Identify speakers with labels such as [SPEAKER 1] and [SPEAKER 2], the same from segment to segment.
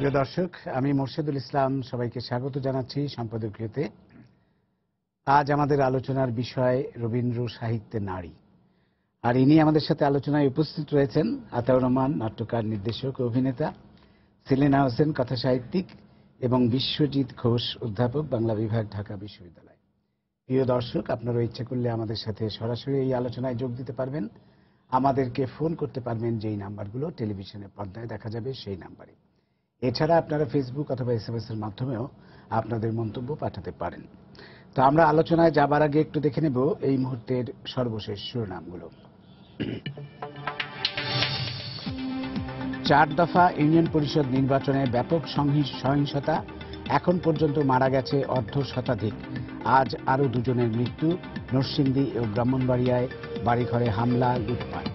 [SPEAKER 1] প্রিয় দর্শক, আমি মোর্শেদুল ইসলাম সবাইকে স্বাগত জানাচ্ছি সম্পাদকীয়তে। আজ আমাদের আলোচনার বিষয় রবীন্দ্র সাহিত্যে নারী, আর ইনি আমাদের সাথে আলোচনায় উপস্থিত রয়েছেন আতাউর রহমান, নাট্যকার, নির্দেশক, অভিনেতা, সেলিনা হোসেন, কথা সাহিত্যিক এবং বিশ্বজিৎ ঘোষ, অধ্যাপক, বাংলা বিভাগ, ঢাকা বিশ্ববিদ্যালয়। প্রিয় দর্শক, আপনারা ইচ্ছা করলে আমাদের সাথে সরাসরি এই আলোচনায় যোগ দিতে পারবেন। আমাদেরকে ফোন করতে পারবেন যেই নাম্বারগুলো টেলিভিশনের পর্দায় দেখা যাবে সেই নাম্বারে। এছাড়া আপনারা ফেসবুক অথবা SMS এর মাধ্যমেও আপনাদের মন্তব্য পাঠাতে পারেন। তো আমরা আলোচনায় যাবার আগে একটু দেখে নেব এই মুহূর্তের সর্বশেষ শিরোনামগুলো। 4 দফা ইউনিয়ন পরিষদ নির্বাচনে ব্যাপক সহিংসতা, এখন পর্যন্ত মারা গেছে অর্ধ শতাধিক। আজ আরও 2 জনের মৃত্যু। নরসিংদী ও ব্রাহ্মণবাড়িয়ায় বাড়িঘরে হামলা, লুটপাট।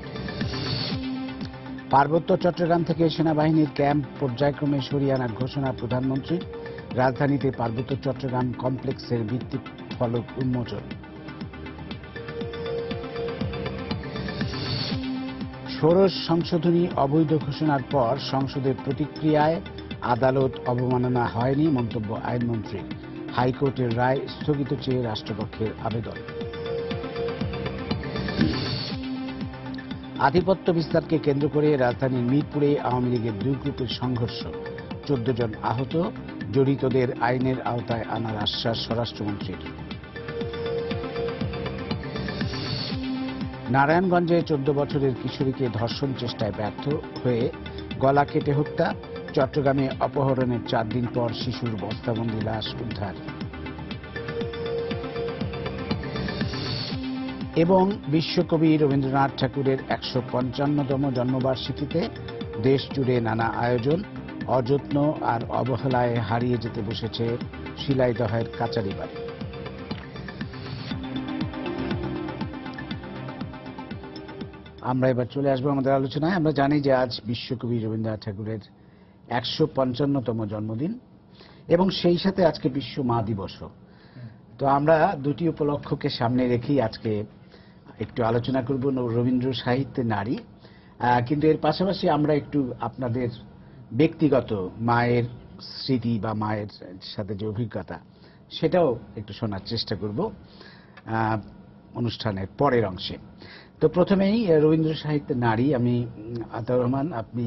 [SPEAKER 1] পার্বত্য চট্টগ্রাম থেকে সেনাবাহিনীর ক্যাম্প পর্যায়ক্রমে সরিয়ে আনার ঘোষণা প্রধানমন্ত্রীর। রাজধানীতে পার্বত্য চট্টগ্রাম কমপ্লেক্সের ভিত্তি ফলক উন্মোচন। ষোড়শ সংশোধনী অবৈধ ঘোষণার পর সংসদের প্রতিক্রিয়ায় আদালত অবমাননা হয়নি, মন্তব্য আইনমন্ত্রীর। হাইকোর্টের রায় স্থগিত চেয়ে রাষ্ট্রপক্ষের আবেদন। আধিপত্য বিস্তারকে কেন্দ্র করে রাজধানীর মিরপুরে আওয়ামী লীগের 2 গ্রুপের সংঘর্ষ, 14 জন আহত। জড়িতদের আইনের আওতায় আনার আশ্বাস স্বরাষ্ট্রমন্ত্রীর। নারায়ণগঞ্জে 14 বছরের কিশোরীকে ধর্ষণ চেষ্টায় ব্যর্থ হয়ে গলা কেটে হত্যা। চট্টগ্রামে অপহরণের 4 দিন পর শিশুর বস্তাবন্দি লাশ উদ্ধার। এবং বিশ্বকবি রবীন্দ্রনাথ ঠাকুরের 155তম জন্মবার্ষিকীতে দেশ জুড়ে নানা আয়োজন। অযত্ন আর অবহেলায় হারিয়ে যেতে বসেছে শিলাইদহের কাচারি বাড়ি। আমরা এবার চলে আসবো আমাদের আলোচনায়। আমরা জানি যে আজ বিশ্বকবি রবীন্দ্রনাথ ঠাকুরের 155তম জন্মদিন এবং সেই সাথে আজকে বিশ্ব মা দিবসও। তো আমরা দুটি উপলক্ষকে সামনে রেখেই আজকে একটু আলোচনা করব রবীন্দ্র সাহিত্যে নারী। কিন্তু এর পাশাপাশি আমরা একটু আপনাদের ব্যক্তিগত মায়ের স্মৃতি বা মায়ের সাথে যে অভিজ্ঞতা সেটাও একটু শোনার চেষ্টা করব অনুষ্ঠানের পরের অংশে। তো প্রথমেই রবীন্দ্র সাহিত্যে নারী। আমি আতাউর রহমান, আপনি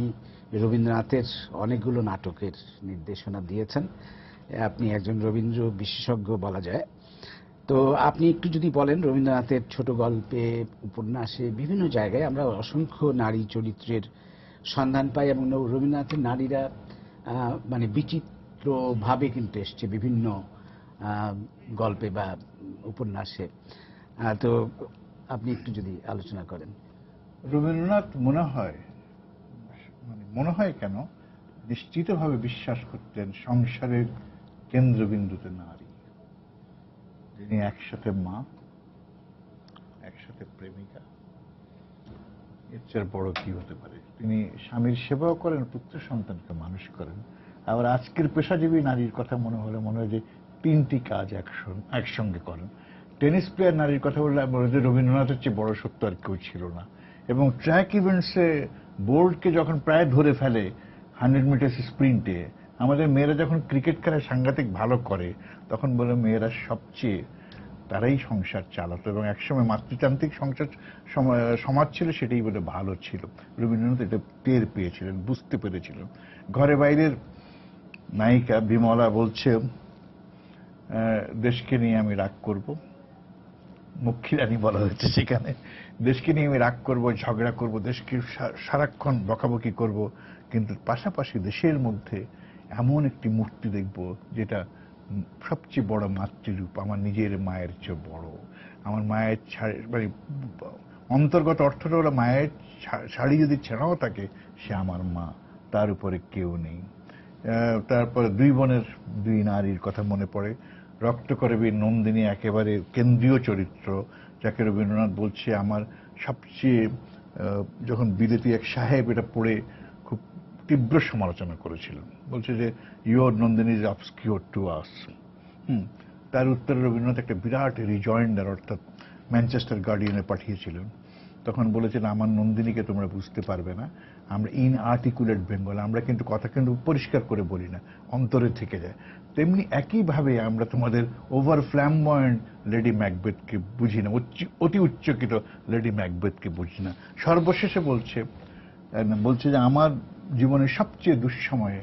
[SPEAKER 1] রবীন্দ্রনাথের অনেকগুলো নাটকের নির্দেশনা দিয়েছেন, আপনি একজন রবীন্দ্র বিশেষজ্ঞ বলা যায়। তো আপনি একটু যদি বলেন, রবীন্দ্রনাথের ছোট গল্পে, উপন্যাসে, বিভিন্ন জায়গায় আমরা অসংখ্য নারী চরিত্রের সন্ধান পাই এবং রবীন্দ্রনাথের নারীরা মানে বিচিত্রভাবে কিন্তু এসছে বিভিন্ন গল্পে বা উপন্যাসে। তো আপনি একটু যদি আলোচনা করেন।
[SPEAKER 2] রবীন্দ্রনাথ মনে হয় কেন নিশ্চিতভাবে বিশ্বাস করতেন সংসারের কেন্দ্রবিন্দুতে নারী, যিনি একসাথে মা, একসাথে প্রেমিকা। এর চেয়ে বড় কি হতে পারে? তিনি স্বামীর সেবাও করেন, পুত্র সন্তানকে মানুষ করেন। আবার আজকের পেশাজীবী নারীর কথা মনে হয় যে 3টি কাজ একসঙ্গে করেন। টেনিস প্লেয়ার নারীর কথা বললে মনে হয় যে রবীন্দ্রনাথের চেয়ে বড় সত্য আর কেউ ছিল না। এবং ট্র্যাক ইভেন্টসে বোল্টকে যখন প্রায় ধরে ফেলে 100 মিটার স্প্রিন্টে, আমাদের মেয়েরা যখন ক্রিকেট খেলায় সাংঘাতিক ভালো করে, তখন বলে মেয়েরা সবচেয়ে তারাই সংসার চালাতো এবং একসময় মাতৃতান্ত্রিক সমাজ ছিল, সেটাই বলে ভালো ছিল। রবীন্দ্রনাথ এটা টের পেয়েছিলেন, বুঝতে পেরেছিলেন। ঘরে বাইরের নায়িকা বিমলা বলছে, দেশকে নিয়ে আমি রাগ করব, মুখ্যিরানী বলা হয়েছে সেখানে, দেশকে নিয়ে আমি রাগ করব, ঝগড়া করব, দেশকে সারাক্ষণ বকাবকি করব, কিন্তু পাশাপাশি দেশের মধ্যে এমন একটি মূর্তি দেখব যেটা সবচেয়ে বড় মাতৃরূপ, আমার নিজের মায়ের চেয়ে বড়। আমার মায়ের মানে অন্তর্গত অর্থটা হলো মায়ের শাড়ি যদি ছেঁড়াও থাকে, সে আমার মা, তার উপরে কেউ নেই। তারপরে 2 বোনের 2 নারীর কথা মনে পড়ে। রক্তকরবীর নন্দিনী একেবারে কেন্দ্রীয় চরিত্র, যাকে রবীন্দ্রনাথ বলছে আমার সবচেয়ে, যখন বিলেতি এক সাহেব এটা পড়ে খুব তীব্র সমালোচনা করেছিলেন, বলছে যে your Nandini is obscure to us. তার উত্তরে রবীন্দ্রনাথ একটা বিরাট রিজয়েন্ডার, অর্থাৎ ম্যানচেস্টার গার্ডিয়ানে পাঠিয়েছিলেন। তখন বলেছেন, আমার নন্দিনীকে তোমরা বুঝতে পারবে না, আমরা ইনআর্টিকুলেট বেঙ্গল, আমরা কিন্তু কথা কিন্তু পরিষ্কার করে বলি না, অন্তরে থেকে যায়। তেমনি একইভাবে আমরা তোমাদের ওভার ফ্ল্যামবয়েন্ট লেডি ম্যাকবেথকে বুঝি না, অতি উচ্চকিত লেডি ম্যাকবেথকে বুঝি না। সর্বশেষে বলছে যে আমার জীবনের সবচেয়ে দুঃসময়ে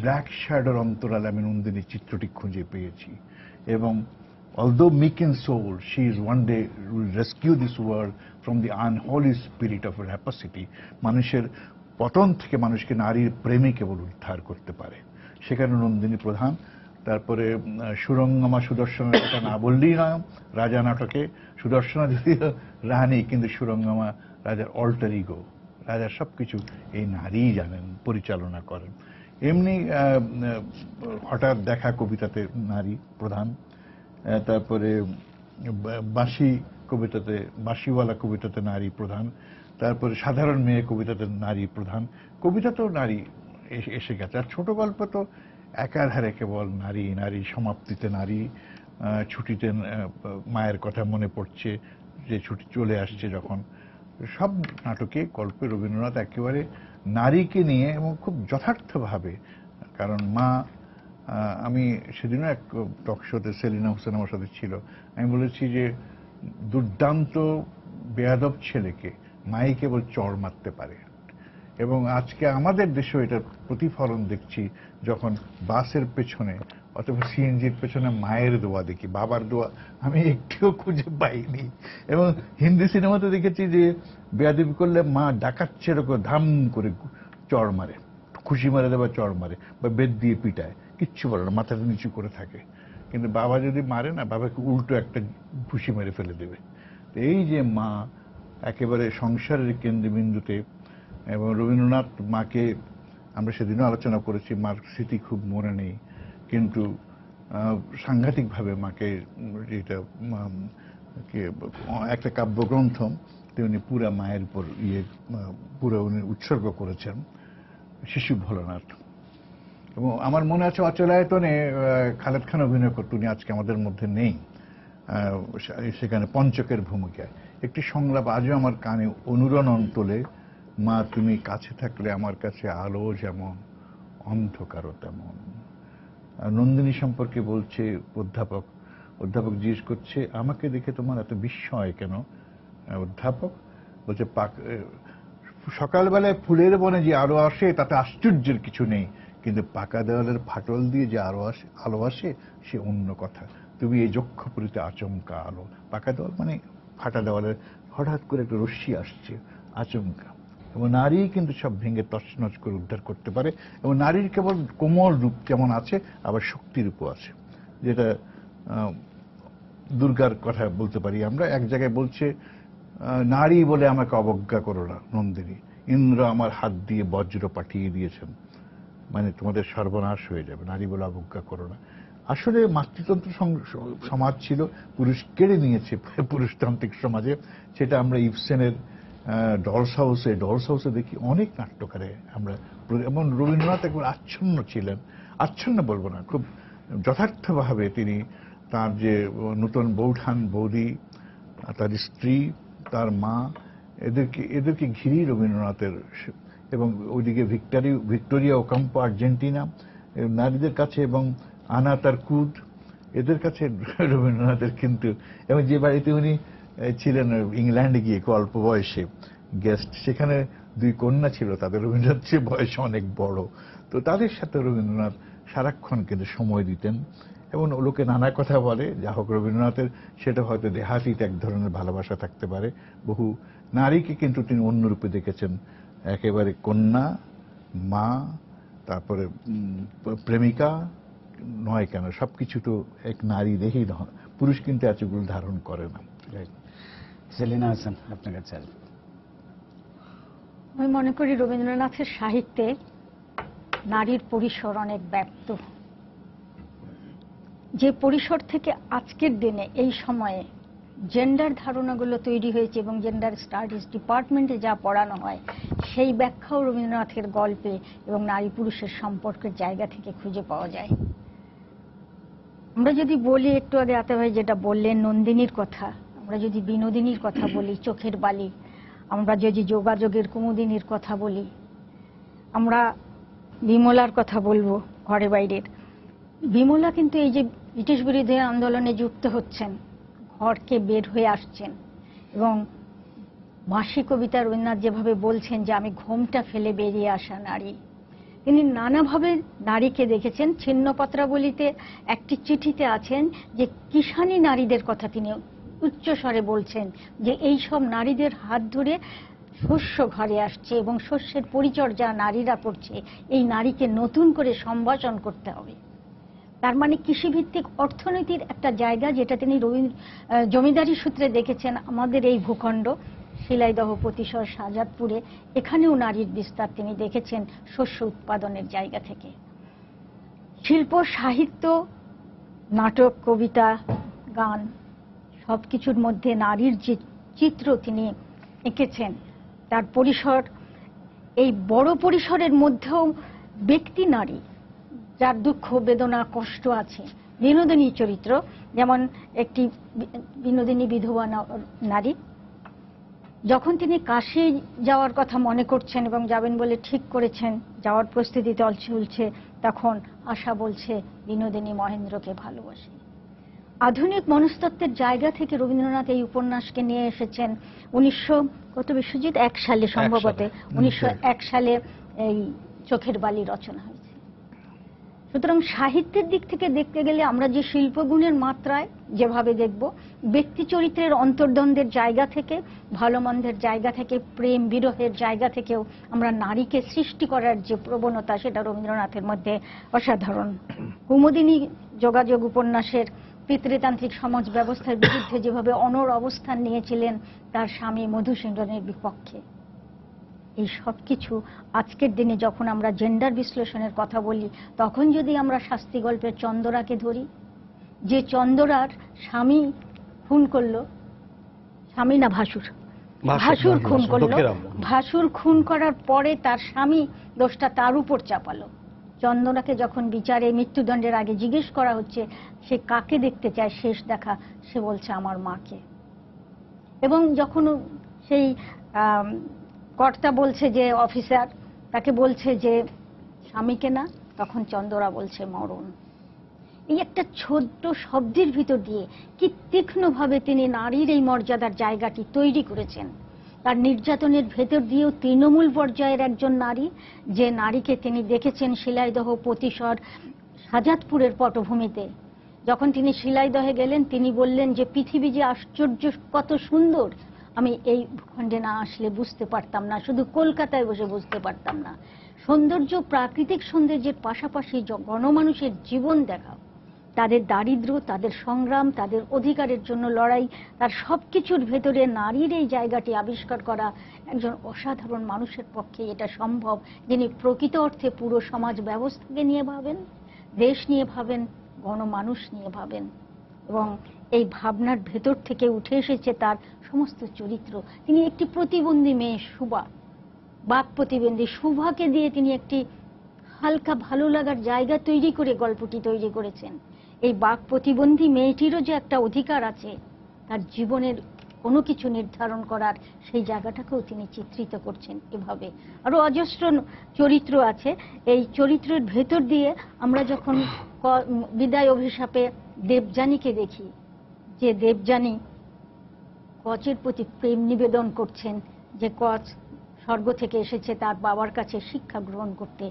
[SPEAKER 2] ব্ল্যাক শ্যাডোর অন্তরালে আমি নন্দিনীর চিত্রটি খুঁজে পেয়েছি, এবং although meek in soul, she is one day will rescue this world from the unholy spirit of rapacity. মানুষের পতন থেকে মানুষকে নারীর প্রেমে কেবল উদ্ধার করতে পারে, সেখানে নন্দিনী প্রধান। তারপরে সুরঙ্গমা সুদর্শনের কথা না বললেই নয়, রাজা নাটকে সুদর্শনা যদিও রানী, কিন্তু সুরঙ্গমা রাজার অল্টার ইগো, রাজার সবকিছু এই নারীই জানেন, পরিচালনা করেন। এমনি হঠাৎ দেখা কবিতাতে নারী প্রধান, তারপরে বাঁশি কবিতাতে, বাঁশিওয়ালা কবিতাতে নারী প্রধান, তারপরে সাধারণ মেয়ে কবিতাতে নারী প্রধান, কবিতাতেও নারী এসে গেছে। আর ছোট গল্প তো একাধারে কেবল নারী, নারী সমাপ্তিতে নারী, ছুটিতে মায়ের কথা মনে পড়ছে যে ছুটি চলে আসছে যখন, সব নাটকে গল্পে রবীন্দ্রনাথ একেবারে নারীকে নিয়ে এবং খুব যথার্থভাবে। কারণ মা, আমি সেদিনও এক টক শোতে সেলিনা হোসেন আমার সাথে ছিল, আমি বলেছি যে দুর্দান্ত বেয়াদব ছেলেকে মাই কেবল চড় মারতে পারে। এবং আজকে আমাদের দেশেও এটার প্রতিফলন দেখছি, যখন বাসের পেছনে অথবা সিএনজির পেছনে মায়ের দোয়া দেখি, বাবার দোয়া আমি একটিও খুঁজে পাইনি। এবং হিন্দি সিনেমাতে দেখেছি যে বেয়াদবি করলে মা ডাকাচ্ছে এরকম ধাম করে চড় মারে, খুশি মারে দেয় বা চড় মারে বা বেদ দিয়ে পিটায়, কিচ্ছু বলে না, মাথাটা নিচু করে থাকে। কিন্তু বাবা যদি মারে না, বাবাকে উল্টো একটা ঘুষি মেরে ফেলে দেবে। এই যে মা একেবারে সংসারের কেন্দ্রবিন্দুতে, এবং রবীন্দ্রনাথ মাকে, আমরা সেদিনও আলোচনা করেছি, মার স্মৃতি খুব মনে নেই, কিন্তু সাংঘাতিকভাবে মাকে, যেটা একটা কাব্যগ্রন্থ উনি পুরা মায়ের উপর পুরো উনি উৎসর্গ করেছেন, শিশু ভোলানাথ। এবং আমার মনে আছে অচলায়তনে খালেদ খান অভিনয় করত, উনি আজকে আমাদের মধ্যে নেই, সেখানে পঞ্চকের ভূমিকায় একটি সংলাপ আজও আমার কানে অনুরণন তোলে, মা তুমি কাছে থাকলে আমার কাছে আলো যেমন অন্ধকারও তেমন। নন্দিনী সম্পর্কে বলছে অধ্যাপক জিজ্ঞেস করছে আমাকে দেখে তোমার এত বিস্ময় কেন? অধ্যাপক বলছে সকালবেলায় ফুলের বনে যে আলো আসে তাতে আশ্চর্যের কিছু নেই, কিন্তু পাকা দেওয়ালের ফাটল দিয়ে যে আলো আসে সে অন্য কথা। তুমি এই যক্ষপুরীতে আচমকা আলো, পাকা দেওয়াল মানে ফাটা দেওয়ালের হঠাৎ করে একটা রশ্মি আসছে, আচমকা। এবং নারী কিন্তু সব ভেঙে তছনছ করে উদ্ধার করতে পারে, এবং নারীর কেবল কোমল রূপ যেমন আছে, আবার শক্তি রূপও আছে, যেটা দুর্গার কথা বলতে পারি আমরা। এক জায়গায় বলছে নারী বলে আমাকে অবজ্ঞা করো না নন্দিনী, ইন্দ্র আমার হাত দিয়ে বজ্র পাঠিয়ে দিয়েছেন, মানে তোমাদের সর্বনাশ হয়ে যাবে, নারী বলে অবজ্ঞা করো না। আসলে মাতৃতন্ত্র সমাজ ছিল, পুরুষ কেড়ে নিয়েছে পুরুষতান্ত্রিক সমাজে। সেটা আমরা ইবসেনের ডলস হাউসে দেখি, অনেক নাট্যকারে আমরা। এবং রবীন্দ্রনাথ একবার আচ্ছন্ন ছিলেন, আচ্ছন্ন বলবো না, খুব যথার্থভাবে তিনি তার যে নূতন বৌঠান বৌদি, তার স্ত্রী, তার মা, এদেরকে ঘিরেই রবীন্দ্রনাথের। এবং ওইদিকে ভিক্টোরিয়া ওকাম্পো আর্জেন্টিনা নারীদের কাছে, এবং আনা তার কুদ, এদের কাছে রবীন্দ্রনাথের কিন্তু। এবং যে বাড়িতে উনি ছিলেন ইংল্যান্ডে গিয়ে অল্প বয়সে গেস্ট, সেখানে দুই কন্যা ছিল, তাদের রবীন্দ্রনাথ চেয়ে বয়স অনেক বড়, তো তাদের সাথে রবীন্দ্রনাথ সারাক্ষণ কিন্তু সময় দিতেন। এবং লোকে নানা কথা বলে, যা হোক রবীন্দ্রনাথের সেটা হয়তো দেহাতীত এক ধরনের ভালোবাসা থাকতে পারে। বহু নারীকে কিন্তু তিনি অন্য রূপে দেখেছেন, একেবারে কন্যা, মা, তারপরে প্রেমিকা নয় কেন, সবকিছু তো এক নারী দেখেই নয়, পুরুষ কিন্তু এতগুলো ধারণ করে না।
[SPEAKER 1] সেলিনা হাসান, আপনার কাছে
[SPEAKER 3] আমি মনে করি রবীন্দ্রনাথের সাহিত্যে নারীর পরিসর অনেক ব্যাপ্ত, যে পরিসর থেকে আজকের দিনে এই সময়ে জেন্ডার ধারণাগুলো তৈরি হয়েছে এবং জেন্ডার স্টাডিজ ডিপার্টমেন্টে যা পড়ানো হয় সেই ব্যাখ্যাও রবীন্দ্রনাথের গল্পে এবং নারী পুরুষের সম্পর্কের জায়গা থেকে খুঁজে পাওয়া যায়। আমরা যদি বলি, একটু আগে আতে ভাই যেটা বললেন নন্দিনীর কথা, আমরা যদি বিনোদিনীর কথা বলি, চোখের বালি, আমরা যদি যোগাযোগের কুমুদিনীর কথা বলি, আমরা বিমলার কথা বলবো, ঘরে বাইরের। বিমলা কিন্তু এই যে ব্রিটিশ বিরোধী আন্দোলনে যুক্ত হচ্ছেন, ঘরকে বের হয়ে আসছেন, এবং মাসি কবিতা রবীন্দ্রনাথ যেভাবে বলছেন যে আমি ঘোমটা ফেলে বেরিয়ে আসা নারী, তিনি নানাভাবে নারীকে দেখেছেন। ছিন্নপত্রাবলীতে একটি চিঠিতে আছেন যে কিষাণী নারীদের কথা তিনি উচ্চ স্বরে বলছেন যে এই সব নারীদের হাত ধরে শস্য ঘরে আসছে এবং শস্যের পরিচর্যা নারীরা করছে, এই নারীকে নতুন করে সম্ভাষণ করতে হবে। তার মানে কৃষিভিত্তিক অর্থনীতির একটা জায়গা, যেটা তিনি জমিদারি সূত্রে দেখেছেন আমাদের এই ভূখণ্ড শিলাইদহ, প্রতিশর, শাহজাদপুরে, এখানেও নারীর বিস্তার তিনি দেখেছেন শস্য উৎপাদনের জায়গা থেকে। শিল্প, সাহিত্য, নাটক, কবিতা, গান সবকিছুর মধ্যে নারীর যে চিত্র তিনি এঁকেছেন, তার পরিসর, এই বড় পরিসরের মধ্যেও ব্যক্তি নারী যার দুঃখ, বেদনা, কষ্ট আছে। বিনোদিনী চরিত্র, যেমন একটি বিনোদিনী বিধবা নারী, যখন তিনি কাশী যাওয়ার কথা মনে করছেন এবং যাবেন বলে ঠিক করেছেন, যাওয়ার প্রস্তুতি চলছে, তখন আশা বলছে বিনোদিনী মহেন্দ্রকে ভালোবাসে। আধুনিক মনস্তত্ত্বের জায়গা থেকে রবীন্দ্রনাথ এই উপন্যাসকে নিয়ে এসেছেন 1901 সালে, সম্ভবত 1901 সালে এই চোখের বালি রচনা হয়েছে। সুতরাং সাহিত্যের দিক থেকে দেখতে গেলে আমরা যে শিল্পগুণের মাত্রায় যেভাবে দেখব, ব্যক্তি চরিত্রের অন্তর্দ্বন্দ্বের জায়গা থেকে, ভালো মন্দের জায়গা থেকে, প্রেম বিরহের জায়গা থেকেও আমরা নারীকে সৃষ্টি করার যে প্রবণতা, সেটা রবীন্দ্রনাথের মধ্যে অসাধারণ। কুমুদিনী যোগাযোগ উপন্যাসের পিতৃতান্ত্রিক সমাজ ব্যবস্থার বিরুদ্ধে যেভাবে অনড় অবস্থান নিয়েছিলেন তার স্বামী মধুসূদনের বিপক্ষে, এই সব কিছু আজকের দিনে যখন আমরা জেন্ডার বিশ্লেষণের কথা বলি, তখন যদি আমরা শাস্তি গল্পের চন্দরাকে ধরি, যে চন্দরার স্বামী খুন করলো, স্বামী না ভাসুর খুন করলো, ভাসুর খুন করার পরে তার স্বামী দোষটা তার উপর চাপালো। চন্দনাকে যখন বিচারে মৃত্যুদণ্ডের আগে জিজ্ঞেস করা হচ্ছে সে কাকে দেখতে চায় শেষ দেখা, সে বলছে আমার মাকে। এবং যখন সেই কর্তা বলছে যে অফিসার, তাকে বলছে যে স্বামীকে না, তখন চন্দরা বলছে মরণ। এই একটা ছোট্ট শব্দের ভিতর দিয়ে কি তীক্ষ্ণভাবে তিনি নারীর এই মর্যাদার জায়গাটি তৈরি করেছেন। তার নির্যাতনের ভেতর দিয়েও তৃণমূল পর্যায়ের একজন নারী, যে নারীকে তিনি দেখেছেন শিলাইদহ, প্রতিশর, শাহজাদপুরের পটভূমিতে। যখন তিনি শিলাইদহে গেলেন, তিনি বললেন যে পৃথিবী যে আশ্চর্য, কত সুন্দর, আমি এই ভূখণ্ডে না আসলে বুঝতে পারতাম না, শুধু কলকাতায় বসে বুঝতে পারতাম না। সৌন্দর্য, প্রাকৃতিক সৌন্দর্যের পাশাপাশি গণমানুষের জীবন দেখা, তাদের দারিদ্র্য, তাদের সংগ্রাম, তাদের অধিকারের জন্য লড়াই, তার সবকিছুর ভেতরে নারীর এই জায়গাটি আবিষ্কার করা একজন অসাধারণ মানুষের পক্ষে এটা সম্ভব, যিনি প্রকৃত অর্থে পুরো সমাজ ব্যবস্থাকে নিয়ে ভাবেন, দেশ নিয়ে ভাবেন, গণমানুষ নিয়ে ভাবেন। এবং এই ভাবনার ভেতর থেকে উঠে এসেছে তার সমস্ত চরিত্র। তিনি একটি প্রতিবন্ধী মেয়ে শুভা, বাক প্রতিবন্ধী শুভাকে দিয়ে তিনি একটি হালকা ভালো লাগার জায়গা তৈরি করে গল্পটি তৈরি করেছেন। এই বাক প্রতিবন্ধী মেয়েটিরও যে একটা অধিকার আছে তার জীবনের কোনো কিছু নির্ধারণ করার, সেই জায়গাটাকেও তিনি চিত্রিত করছেন এভাবে। আরো অজস্র চরিত্র আছে। এই চরিত্রের ভেতর দিয়ে আমরা যখন বিদায় অভিশাপে দেবযানীকে দেখি, যে দেবযানী কচের প্রতি প্রেম নিবেদন করছেন, যে কচ স্বর্গ থেকে এসেছে তার বাবার কাছে শিক্ষা গ্রহণ করতে,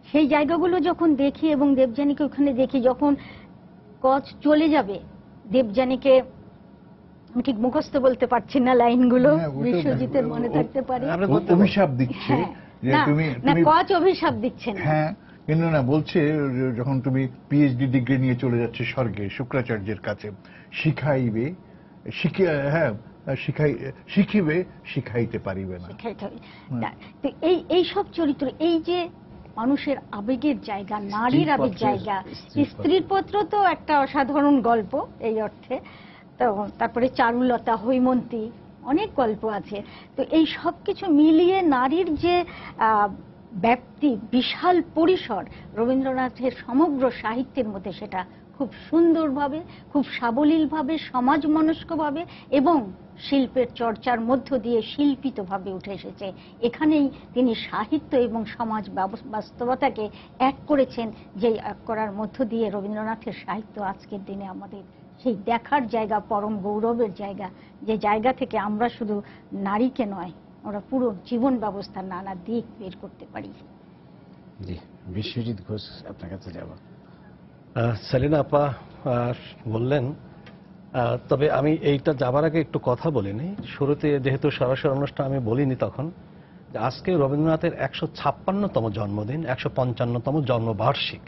[SPEAKER 3] সেই জায়গাগুলো যখন দেখি এবং দেবযানীকে ওখানে দেখি, যখন কচ চলে যাবে, দেবযানীকে, আমি ঠিক মুখস্থ বলতে পারছি না লাইনগুলো, বিশ্বজিতের মনে থাকতে পারে,
[SPEAKER 2] অভিশাপ দিচ্ছে যে তুমি
[SPEAKER 3] কচ অভিশাপ দিচ্ছেন,
[SPEAKER 2] হ্যাঁ, কিন্তু না, বলছে যখন তুমি পিএইচডি ডিগ্রি নিয়ে চলে যাচ্ছে স্বর্গে শুক্রাচার্যের কাছে, শিখাইবে, শিখিবে, শিখাইতে পারিবে না।
[SPEAKER 3] এই সব চরিত্র, এই যে মানুষের আবেগের জায়গা, নারীর আবেগ জায়গা, স্ত্রীর পত্র তো একটা অসাধারণ গল্প এই অর্থে। তো তারপরে চারুলতা, হৈমন্তী, অনেক গল্প আছে। তো এই সব কিছু মিলিয়ে নারীর যে ব্যাপ্তি, বিশাল পরিসর, রবীন্দ্রনাথের সমগ্র সাহিত্যের মধ্যে সেটা খুব সুন্দরভাবে, খুব সাবলীলভাবে, সমাজ মনস্কভাবে এবং শিল্পের চর্চার মধ্য দিয়ে শিল্পিতভাবে উঠে এসেছে। এখানেই তিনি সাহিত্য এবং সমাজ বাস্তবতাকে এক করেছেন, যে এক করার মধ্য দিয়ে রবীন্দ্রনাথের সাহিত্য আজকের দিনে আমাদের সেই দেখার জায়গা, পরম গৌরবের জায়গা, যে জায়গা থেকে আমরা শুধু নারীকে নয়, আমরা পুরো জীবন ব্যবস্থার নানা দিক বের করতে পারি।
[SPEAKER 1] জি, বিশ্বজিৎ ঘোষ, আপনার কাছে যাব।
[SPEAKER 4] সেলিনা আপা বললেন, তবে আমি এইটা যাবার আগে একটু কথা বলিনি। শুরুতে যেহেতু সরাসরি অনুষ্ঠান আমি বলিনি তখন, যে আজকে রবীন্দ্রনাথের 156তম জন্মদিন, 155তম জন্মবার্ষিক।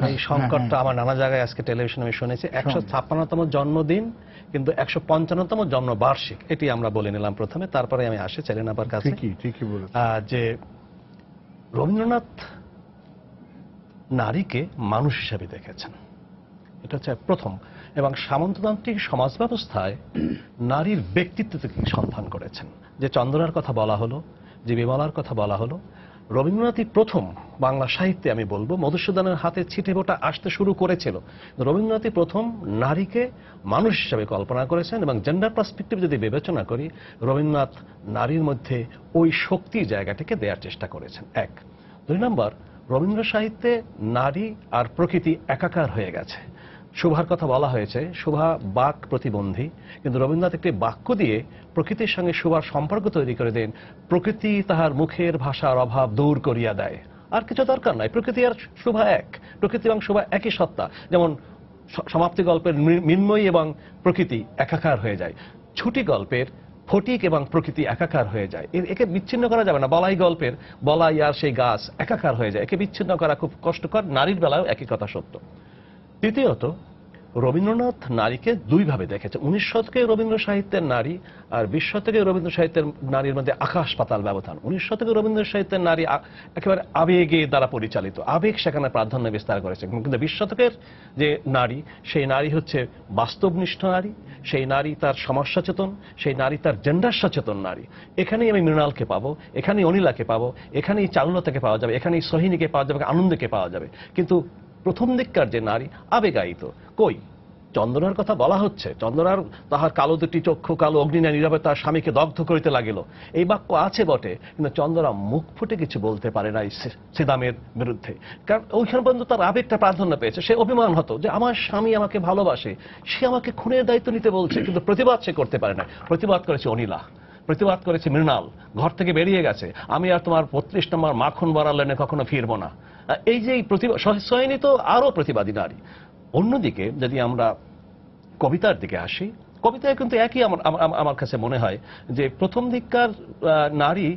[SPEAKER 4] এই সংকটটা আমার নানা জায়গায় আজকে টেলিভিশনে আমি শুনেছি। 156তম জন্মদিন কিন্তু 155তম জন্মবার্ষিক, এটি আমরা বলে নিলাম প্রথমে, তারপরে আমি আসি সেলিনা আপার কাছে।
[SPEAKER 2] ঠিকই বলেছেন
[SPEAKER 4] যে রবীন্দ্রনাথ নারীকে মানুষ হিসেবে দেখেছেন, এটা হচ্ছে প্রথম। এবং সামন্ততান্ত্রিক সমাজ ব্যবস্থায় নারীর ব্যক্তিত্ব থেকে সন্ধান করেছেন। যে চন্দ্রার কথা বলা হলো, যে বিমলার কথা বলা হলো, রবীন্দ্রনাথই প্রথম বাংলা সাহিত্যে, আমি বলবো মধুসূদনের হাতে ছিটেফোঁটা আসতে শুরু করেছিল, রবীন্দ্রনাথই প্রথম নারীকে মানুষ হিসেবে কল্পনা করেছেন। এবং জেন্ডার পার্সপেক্টিভ যদি বিবেচনা করি, রবীন্দ্রনাথ নারীর মধ্যে ওই শক্তির জায়গাটাকে দেওয়ার চেষ্টা করেছেন। এক। দুই নম্বর, রবীন্দ্র সাহিত্যে নারী আর প্রকৃতি একাকার হয়ে গেছে। শোভার কথা বলা হয়েছে, শোভা বাক প্রতিবন্ধী, কিন্তু রবীন্দ্রনাথ একটি বাক্য দিয়ে প্রকৃতির সঙ্গে শোভার সম্পর্ক তৈরি করে দেন। প্রকৃতি তাহার মুখের ভাষার অভাব দূর করিয়া দেয়, আর কিছু দরকার নাই, প্রকৃতি আর শোভা এক, প্রকৃতি এবং শোভা একই সত্তা। যেমন সমাপ্তি গল্পের মৃন্ময়ী এবং প্রকৃতি একাকার হয়ে যায়, ছুটি গল্পের ফটিক এবং প্রকৃতি একাকার হয়ে যায়। একে বিচ্ছিন্ন করা যাবে না। বলাই গল্পের বলাই আর সেই গাছ একাকার হয়ে যায়, একে বিচ্ছিন্ন করা খুব কষ্টকর। নারীর বেলাও একই কথা সত্য। তৃতীয়ত, রবীন্দ্রনাথ নারীকে দুইভাবে দেখেছে। 19 শতকে রবীন্দ্র সাহিত্যের নারী আর 20 শতকে রবীন্দ্র সাহিত্যের নারীর মধ্যে আকাশ পাতাল ব্যবধান। 19 শতকে রবীন্দ্র সাহিত্যের নারী একেবারে আবেগে দ্বারা পরিচালিত, আবেগ সেখানে প্রাধান্য বিস্তার করেছে। কিন্তু 20 শতকের যে নারী, সেই নারী হচ্ছে বাস্তবনিষ্ঠ নারী, সেই নারী তার সমাজ সচেতন, সেই নারী তার জেন্ডার সচেতন নারী। এখানেই আমি মৃণালকে পাবো, এখানেই অনিলাকে পাবো, এখানেই চারুলতাকে পাওয়া যাবে, এখানেই সোহিনীকে পাওয়া যাবে, আনন্দকে পাওয়া যাবে। কিন্তু প্রথম দিককার যে নারী আবেগায়িত, কই? চন্দ্রার কথা বলা হচ্ছে, চন্দ্রার তাহার কালো দুটি চক্ষু কালো অগ্নিনা নীরবে তার স্বামীকে দগ্ধ করিতে লাগিল, এই বাক্য আছে বটে, কিন্তু চন্দ্রা মুখ ফুটে কিছু বলতে পারে না সিদামের বিরুদ্ধে, কারণ ওইখানে পর্যন্ত তার আবেগটা প্রাধান্য পেয়েছে। সে অভিমান হতো যে আমার স্বামী আমাকে ভালোবাসে, সে আমাকে খুনের দায়িত্ব নিতে বলছে, কিন্তু প্রতিবাদ সে করতে পারে না। প্রতিবাদ করেছে অনিলা, প্রতিবাদ করেছে মৃণাল, ঘর থেকে বেরিয়ে গেছে, আমি আর তোমার 35 নম্বর মাখন বরার লেনে কখনো ফিরবো না। এই যে প্রতিবাদ, সোহিনী তো আরো প্রতিবাদী নারী। অন্যদিকে যদি আমরা কবিতার দিকে আসি, কবিতায় কিন্তু একই আমার কাছে মনে হয় যে প্রথম দিককার নারী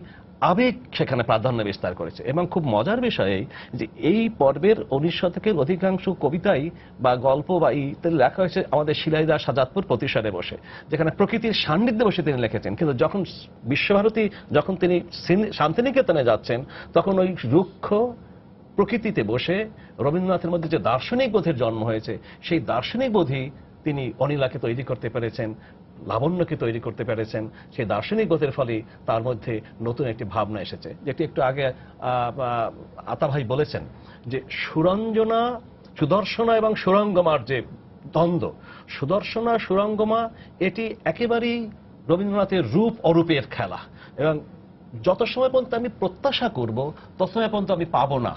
[SPEAKER 4] আবেগ সেখানে প্রাধান্য বিস্তার করেছে। এবং খুব মজার বিষয় যে এই পর্বের 19 শতকের অধিকাংশ কবিতাই বা গল্প বা ইত্যাদি লেখা হয়েছে আমাদের শিলাইদা সাজাদপুর প্রতিষ্ঠানে বসে, যেখানে প্রকৃতির সান্নিধ্যে বসে তিনি লিখেছেন। কিন্তু যখন বিশ্বভারতী, যখন তিনি শান্তিনিকেতনে যাচ্ছেন, তখন ওই রুক্ষ প্রকৃতিতে বসে রবীন্দ্রনাথের মধ্যে যে দার্শনিক বোধের জন্ম হয়েছে, সেই দার্শনিক বোধই তিনি অনিলাকে তৈরি করতে পেরেছেন, লাবণ্যকে তৈরি করতে পেরেছেন। সেই দার্শনিক বোধের ফলে তার মধ্যে নতুন একটি ভাবনা এসেছে, যেটি একটু আগে আতাভাই বলেছেন, যে সুরঞ্জনা, সুদর্শনা এবং সুরঙ্গমার যে দ্বন্দ্ব, সুদর্শনা সুরঙ্গমা, এটি একেবারেই রবীন্দ্রনাথের রূপ অরূপের খেলা। এবং যত সময় পর্যন্ত আমি প্রত্যাশা করব, তত সময় পর্যন্ত আমি পাবো না।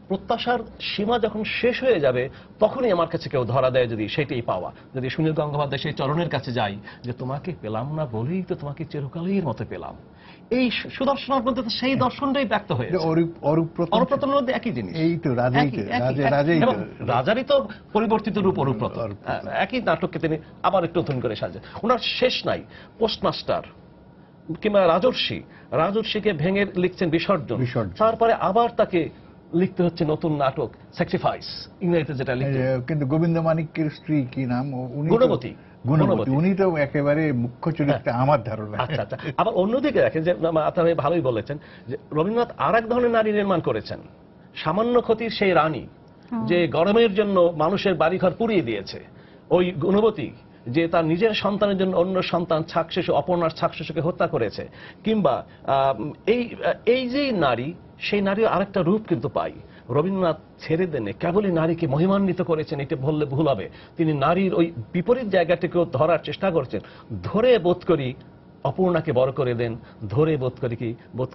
[SPEAKER 4] প্রত্যাশার সীমা যখন শেষ হয়ে যাবে, তখনই আমার কাছে কেউ ধরা দেয় যদি সেটাই পাওয়া। যদি সুনীল গঙ্গোপাধ্যায় সেই চরণের কাছে যাই, যে তোমাকে পেলাম না বলেই তো তোমাকে চিরকালের মতো পেলাম, এই সুদর্শনের মধ্যে সেই দর্শনটাই ব্যক্ত হয়েছে। অরূপরতনের মধ্যে একই জিনিস,
[SPEAKER 2] এই তো
[SPEAKER 4] রাজারই তো পরিবর্তিত রূপ অরূপরতন, একই নাটককে তিনি আবার একটু নতুন করে সাজে। ওনার শেষ নাই। পোস্টমাস্টার কিংবা রাজর্ষিকে ভেঙে লিখছেন বিসর্জন, তারপরে আবার তাকে লিখতে হচ্ছে নতুন নাটক স্যাক্রিফাইস, ইংরেজিতে যেটা লিখতে। কিন্তু
[SPEAKER 2] গোবিন্দ মানিক্যের স্ত্রী কি নাম?
[SPEAKER 4] গুণবতী।
[SPEAKER 2] উনি তো একেবারে মুখ্য চরিত্রে আমার ধারণা।
[SPEAKER 4] আচ্ছা। আবার অন্যদিকে দেখেন, যে আপনি ভালোই বলেছেন, যে রবীন্দ্রনাথ আর এক ধরনের নারী নির্মাণ করেছেন। সামান্য ক্ষতির সেই রানী, যে গরমের জন্য মানুষের বাড়িঘর পুড়িয়ে দিয়েছে, ওই গুণবতী যে তার নিজের সন্তানের জন্য অন্য সন্তান ছাকশিশু, অপর্ণার ছাকশিশুকে হত্যা করেছে। কিংবা এই যে নারী, সেই নারীর আরেকটা রূপ কিন্তু পাই। রবীন্দ্রনাথ ছেড়ে দেনে কেবলই নারীকে মহিমান্বিত করেছেন এটা বললে ভুল হবে। তিনি নারীর ওই বিপরীত জায়গাটিকেও ধরার চেষ্টা করেছেন। ধরে বোধ করি অপূর্ণাকে বড় করে দেন, ধরে বোধ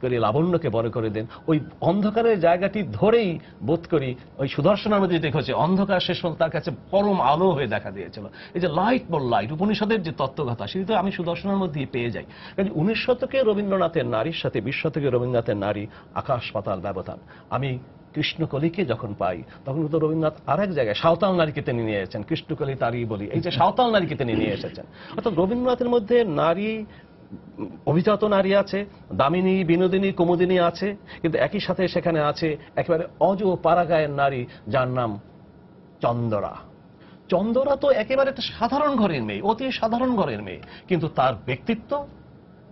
[SPEAKER 4] করি লাবণ্যকে বড় করে দেন। ওই অন্ধকারের জায়গাটি ধরেই বোধ করি ওই সুদর্শনের মধ্যে দেখেছে অন্ধকার শেষ পর্যন্ত তার কাছে পরম আলো হয়ে দেখা দিয়েছিল। এই যে লাইট বল লাইট, উপনিষদের যে তত্ত্বকথা সেটি তো আমি সুদর্শনের মধ্যেই পেয়ে যাই। কাজে 19 শতকে রবীন্দ্রনাথের নারীর সাথে 20 শতকে রবীন্দ্রনাথের নারী আকাশ পাতাল ব্যবধান। আমি কৃষ্ণকলিকে যখন পাই তখন তো রবীন্দ্রনাথ আরেক জায়গায় সাঁওতাল নারীকে তিনি নিয়ে এসেছেন। কৃষ্ণকলি তারই বলি, এই যে সাঁওতাল নারীকে তিনি নিয়ে এসেছেন। অর্থাৎ রবীন্দ্রনাথের মধ্যে নারী, অভিজাত নারী আছে, দামিনী, বিনোদিনী, কুমুদিনী আছে, কিন্তু একই সাথে সেখানে আছে একেবারে অজ পাড়াগাঁয়ের নারী যার নাম চন্দরা। চন্দরা তো একেবারে একটা সাধারণ ঘরের মেয়ে, অতি সাধারণ ঘরের মেয়ে, কিন্তু তার ব্যক্তিত্ব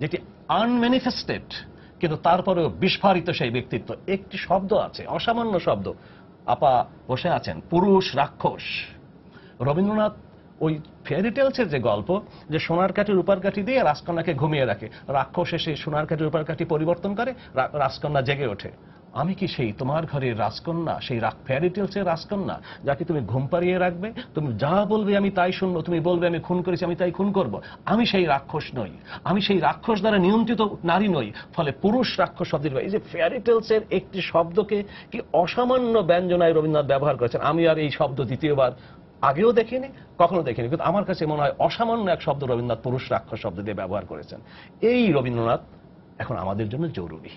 [SPEAKER 4] যেটি আনম্যানিফেস্টেড, কিন্তু তারপরেও বিস্ফারিত সেই ব্যক্তিত্ব। একটি শব্দ আছে, অসামান্য শব্দ, আপা বসে আছেন, পুরুষ রাক্ষস। রবীন্দ্রনাথ ওই ফেয়ারি টেলসের যে গল্প, যে সোনার কাঠি রূপার কাঠি দিয়ে রাজকন্যাকে ঘুমিয়ে রাখে, রাক্ষস এসে সোনার কাঠি রূপার কাঠি পরিবর্তন করে, রাজকন্যা জেগে ওঠে। আমি কি সেই তোমার ঘরের রাজকন্যা, সেই ফেয়ারি টেলসের রাজকন্যা যাকে তুমি ঘুম পাড়িয়ে রাখবে, তুমি যা বলবে আমি তাই শুনবো, তুমি বলবে আমি খুন করেছি আমি তাই খুন করব। আমি সেই রাক্ষস নই, আমি সেই রাক্ষস দ্বারা নিয়ন্ত্রিত নারী নই। ফলে পুরুষ রাক্ষস শব্দের, এই যে ফেয়ারি টেলসের একটি শব্দকে কি অসামান্য ব্যঞ্জনায় রবীন্দ্রনাথ ব্যবহার করেছেন। আমি আর এই শব্দ দ্বিতীয়বার আগেও দেখিনি, কখনো দেখিনি, কিন্তু আমার কাছে মনে হয় অসামান্য এক শব্দ রবীন্দ্রনাথ পুরুষ রাক্ষস শব্দ দিয়ে ব্যবহার করেছেন। এই রবীন্দ্রনাথ এখন আমাদের জন্য জরুরি।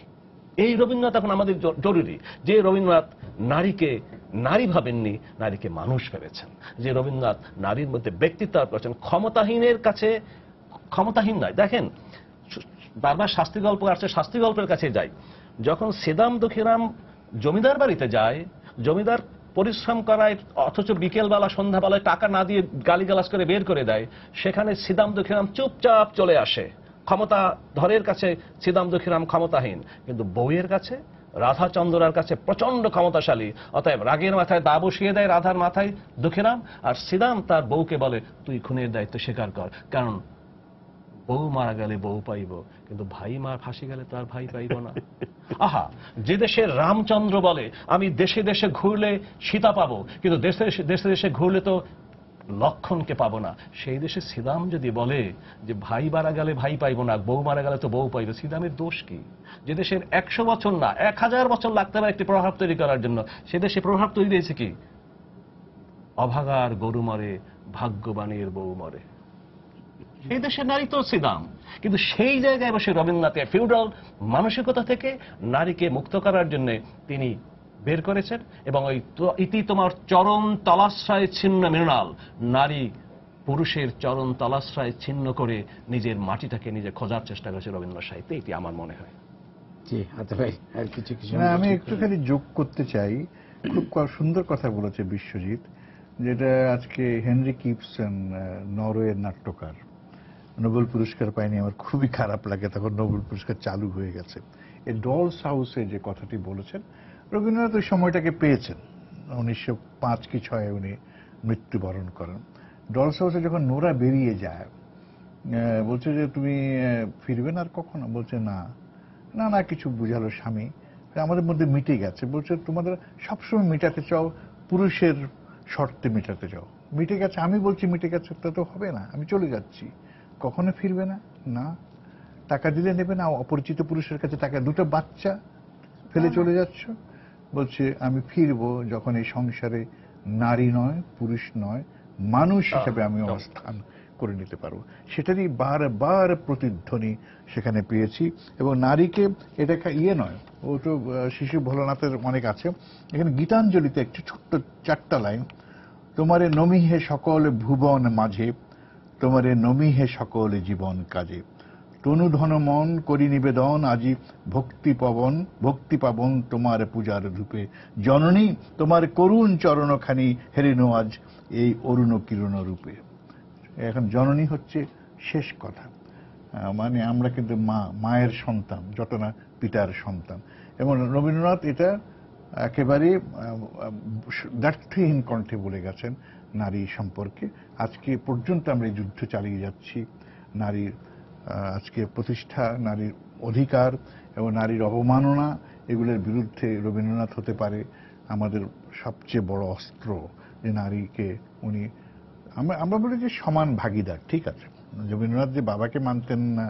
[SPEAKER 4] এই রবীন্দ্রনাথ এখন আমাদের জরুরি, যে রবীন্দ্রনাথ নারীকে নারী ভাবেননি, নারীকে মানুষ ভেবেছেন। যে রবীন্দ্রনাথ নারীর মধ্যে ব্যক্তিত্ব করেছেন, ক্ষমতাহীনের কাছে ক্ষমতাহীন নয়। দেখেন, বারবার শাস্তি গল্প আসছে, শাস্তি গল্পের কাছে যাই। যখন সেদাম দক্ষিরাম জমিদার বাড়িতে যায়, জমিদার পরিশ্রম করায় অথচ বিকেলবেলা সন্ধ্যাবেলায় টাকা না দিয়ে গালিগালাজ করে বের করে দেয়, সেখানে সিদাম দক্ষিরাম চুপচাপ চলে আসে। ক্ষমতা ধরের কাছে সিদাম দক্ষিরাম ক্ষমতাহীন, কিন্তু বউয়ের কাছে, রাধা চন্দ্রার কাছে প্রচন্ড ক্ষমতাশালী। অতএব রাগের মাথায় দা বসিয়ে দেয় রাধার মাথায় দক্ষিরাম, আর সিদাম তার বউকে বলে তুই খুনের দায়িত্ব স্বীকার কর, কারণ বউ মারা গেলে বউ পাইব, কিন্তু ভাই ফাঁসি গেলে তার ভাই পাইব না। আহা, যে দেশের রামচন্দ্র বলে আমি দেশে দেশে ঘুরলে সীতা পাবো, কিন্তু দেশে দেশে ঘুরলে তো লক্ষণকে পাবো না, সেই দেশে সিদাম যদি বলে যে ভাই মারা গেলে ভাই পাইব না, বউ মারা গেলে তো বউ পাইব, সিদামের দোষ কি? যে দেশের 100 বছর না 1000 বছর লাগতে পারে একটি প্রভাব তৈরি করার জন্য, সে দেশে প্রভাব তৈরি হয়েছে কি? অভাগার গরু মরে, ভাগ্যবানের বউ মরে। সেই দেশের নারী তো সিদাম, কিন্তু সেই জায়গায় বসে রবীন্দ্রনাথের ফিউডাল মানসিকতা থেকে নারীকে মুক্ত করার জন্য তিনি বের করেছেন। এবং ওই ইতি তোমার চরণ তলাশ্রয় ছিন্ন মৃণাল, নারী পুরুষের চরণ তলাশ্রয় ছিন্ন করে নিজের মাটিটাকে নিজে খোঁজার চেষ্টা করেছে রবীন্দ্র সাহিত্যে, এটি আমার মনে হয়।
[SPEAKER 1] জি আচ্ছা ভাই, আর কিছু
[SPEAKER 2] আমি একটুখানি যোগ করতে চাই। খুব সুন্দর কথা বলেছে বিশ্বজিৎ, যেটা আজকে হেনরি কিপসন, নরওয়ের নাট্যকার, নোবেল পুরস্কার পায়নি, আমার খুবই খারাপ লাগে, তখন নোবেল পুরস্কার চালু হয়ে গেছে। এই ডলস হাউসে যে কথাটি বলেছেন, রবীন্দ্রনাথ ওই সময়টাকে পেয়েছেন। 1905 কি 1906 উনি মৃত্যুবরণ করেন। ডলস হাউসে যখন নোরা বেরিয়ে যায়, বলছে যে তুমি ফিরবে না আর কখনো? বলছে না না না, কিছু বুঝালো স্বামী, আমাদের মধ্যে মিটে গেছে। বলছে তোমাদের সবসময় মিটাতে চাও, পুরুষের শর্তে মিটাতে চাও, মিটে গেছে। আমি বলছি মিটে গেছে, তা তো হবে না, আমি চলে যাচ্ছি। কখনো ফিরবে না? না। টাকা দিলে নেবে না, অপরিচিত পুরুষের কাছে টাকা, দুটো বাচ্চা ফেলে চলে যাচ্ছ। বলছে আমি ফিরবো যখন এই সংসারে নারী নয়, পুরুষ নয়, মানুষ হিসেবে আমি অবস্থান করে নিতে পারবো। সেটারই বারবার প্রতিধ্বনি সেখানে পেয়েছি। এবং নারীকে এটা ইয়ে নয়, ও তো শিশু ভোলানাথের অনেক আছে। এখানে গীতাঞ্জলিতে একটি ছোট্ট 4টা লাইন, তোমারে নমি হে সকল ভুবন মাঝে, তোমারে নমি হে সকল জীবন কাজে, তনু ধন মন করি নিবেদন, আজি ভক্তি পাবন তোমার পূজার রূপে, জননী তোমার করুণ চরণখানি হেরিনো আজ এই অরুণ কিরণ রূপে। এখন জননী হচ্ছে শেষ কথা, মানে আমরা কিন্তু মায়ের সন্তান যত না পিতার সন্তান। এবং রবীন্দ্রনাথ এটা একেবারে দ্ব্যর্থহীন কণ্ঠে বলে গেছেন নারী সম্পর্কে। আজকে পর্যন্ত আমরা এই যুদ্ধ চালিয়ে যাচ্ছি, নারীর আজকে প্রতিষ্ঠা, নারীর অধিকার এবং নারীর অবমাননা, এগুলোর বিরুদ্ধে রবীন্দ্রনাথ হতে পারে আমাদের সবচেয়ে বড় অস্ত্র, যে নারীকে উনি, আমরা বলি যে সমান ভাগীদার, ঠিক আছে। রবীন্দ্রনাথ যে বাবাকে মানতেন না,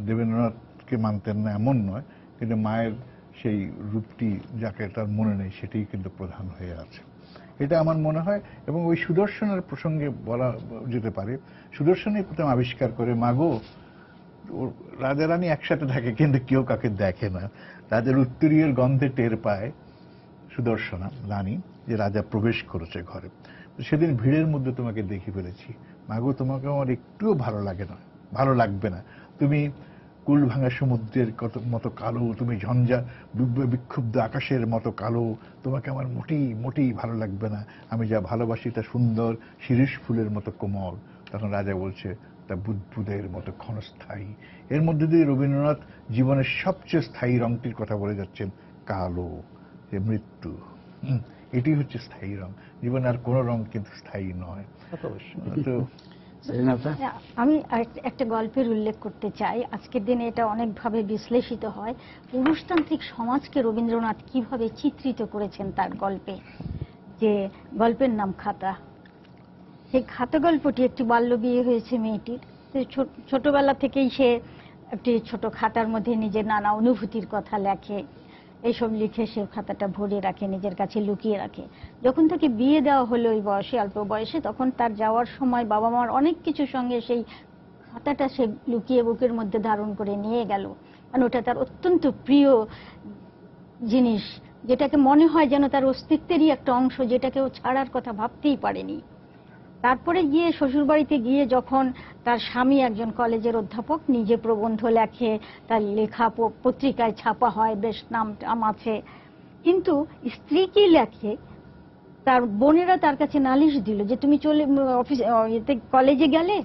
[SPEAKER 2] দেবেন্দ্রনাথকে মানতেন না এমন নয়, কিন্তু মায়ের সেই রূপটি যাকে তার মনে নেই সেটাই কিন্তু প্রধান হয়ে আছে, এটা আমার মনে হয়। এবং ওই সুদর্শনের প্রসঙ্গে বলা যেতে পারে, সুদর্শনই প্রথম আবিষ্কার করে, মাগো রাজা রানী একসাথে থাকে কিন্তু কেউ কাকে দেখে না, রাজার উত্তরীয়ের গন্ধে টের পায় সুদর্শনা রানী যে রাজা প্রবেশ করেছে ঘরে। সেদিন ভিড়ের মধ্যে তোমাকে দেখে ফেলেছি, মাগো তোমাকে আমার একটুও ভালো লাগে না, ভালো লাগবে না, তুমি কুল ভাঙা সমুদ্রের মতো কালো, তুমি ঝঞ্ঝা বিক্ষুব্ধ আকাশের মতো কালো, তোমাকে আমার মোটেই ভালো লাগবে না, আমি যা ভালোবাসি তা সুন্দর শিরীষ ফুলের মতো কোমল। তখন রাজা বলছে তা বুদ্বুদের মতো ক্ষণস্থায়ী। এর মধ্যে দিয়ে রবীন্দ্রনাথ জীবনের সবচেয়ে স্থায়ী রংটির কথা বলে যাচ্ছেন, কালো, যে মৃত্যু। এটি হচ্ছে স্থায়ী রং, জীবনে আর কোনো রং কিন্তু স্থায়ী নয়। তো
[SPEAKER 3] আমি একটা গল্পের উল্লেখ করতে চাই। আজকের দিনে এটা অনেকভাবে বিশ্লেষিত হয়, পুরুষতান্ত্রিক সমাজকে রবীন্দ্রনাথ কিভাবে চিত্রিত করেছেন তার গল্পে। যে গল্পের নাম খাতা। সেই খাতা গল্পটি, একটি বাল্য বিয়ে হয়েছে মেয়েটির, ছোটবেলা থেকেই সে একটি ছোট খাতার মধ্যে নিজের নানা অনুভূতির কথা লেখে, এইসব লিখে সে খাতাটা ভরে রাখে, নিজের কাছে লুকিয়ে রাখে। যখন তাকে বিয়ে দেওয়া হলো ওই বয়সে, অল্প বয়সে, তখন তার যাওয়ার সময় বাবা মার অনেক কিছুর সঙ্গে সেই খাতাটা সে লুকিয়ে বুকের মধ্যে ধারণ করে নিয়ে গেল। কারণ ওটা তার অত্যন্ত প্রিয় জিনিস, যেটাকে মনে হয় যেন তার অস্তিত্বেরই একটা অংশ, যেটাকে ও ছাড়ার কথা ভাবতেই পারেনি। তারপরে গিয়ে শ্বশুরবাড়িতে গিয়ে যখন তার স্বামী একজন কলেজের অধ্যাপক, নিজে প্রবন্ধ লেখে, তার লেখা পত্রিকায় ছাপা হয়, বেশ নাম আছে, কিন্তু স্ত্রী কি লেখে, তার বোনেরা তার কাছে নালিশ দিল যে তুমি চলে অফিস কলেজে গেলে,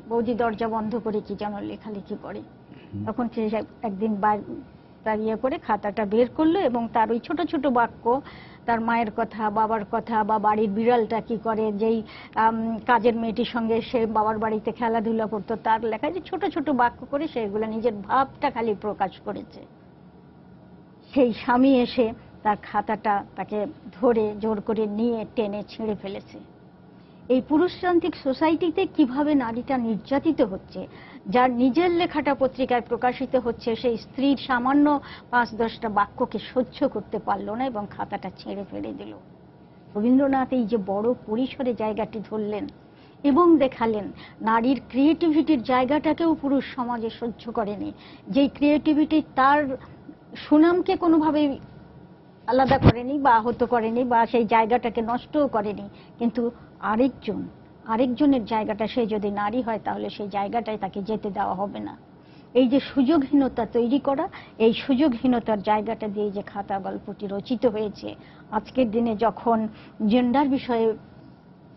[SPEAKER 3] বৌদি দরজা বন্ধ করে কি যেন লেখালেখি করে। তখন সে একদিন তার ইয়ে করে খাতাটা বের করলো এবং তার ওই ছোট ছোট বাক্য, তার মায়ের কথা, বাবার কথা, বা বাড়ির বিড়ালটা কি করে, যেই কাজের মেয়েটির সঙ্গে সে বাবার বাড়িতে খেলাধুলা করতো, তার লেখা যে ছোট ছোট বাক্য করে সেগুলো নিজের ভাবটা খালি প্রকাশ করেছে। সেই স্বামী এসে তার খাতাটা তাকে ধরে জোর করে নিয়ে টেনে ছিঁড়ে ফেলেছে। এই পুরুষতান্ত্রিক সোসাইটিতে কিভাবে নারীটা নির্যাতিত হচ্ছে, যার নিজের লেখাটা পত্রিকায় প্রকাশিত হচ্ছে, সেই স্ত্রীর সামান্য ৫-১০টা বাক্যকে সহ্য করতে পারলো না এবং খাতাটা ছেড়ে ফেলে দিল। রবীন্দ্রনাথ এই যে বড় পরিসরে জায়গাটি ধরলেন এবং দেখালেন নারীর ক্রিয়েটিভিটির জায়গাটাকেও পুরুষ সমাজে সহ্য করেনি, যেই ক্রিয়েটিভিটি তার সুনামকে কোনোভাবেই আলাদা করেনি বা আহত করেনি বা সেই জায়গাটাকে নষ্টও করেনি, কিন্তু আরেকজনের জায়গাটা সে যদি নারী হয় তাহলে সেই জায়গাটায় তাকে যেতে দেওয়া হবে না। এই যে সুযোগহীনতা তৈরি করা, এই সুযোগহীনতার জায়গাটা দিয়ে যে খাতা গল্পটি রচিত হয়েছে, আজকের দিনে যখন জেন্ডার বিষয়ে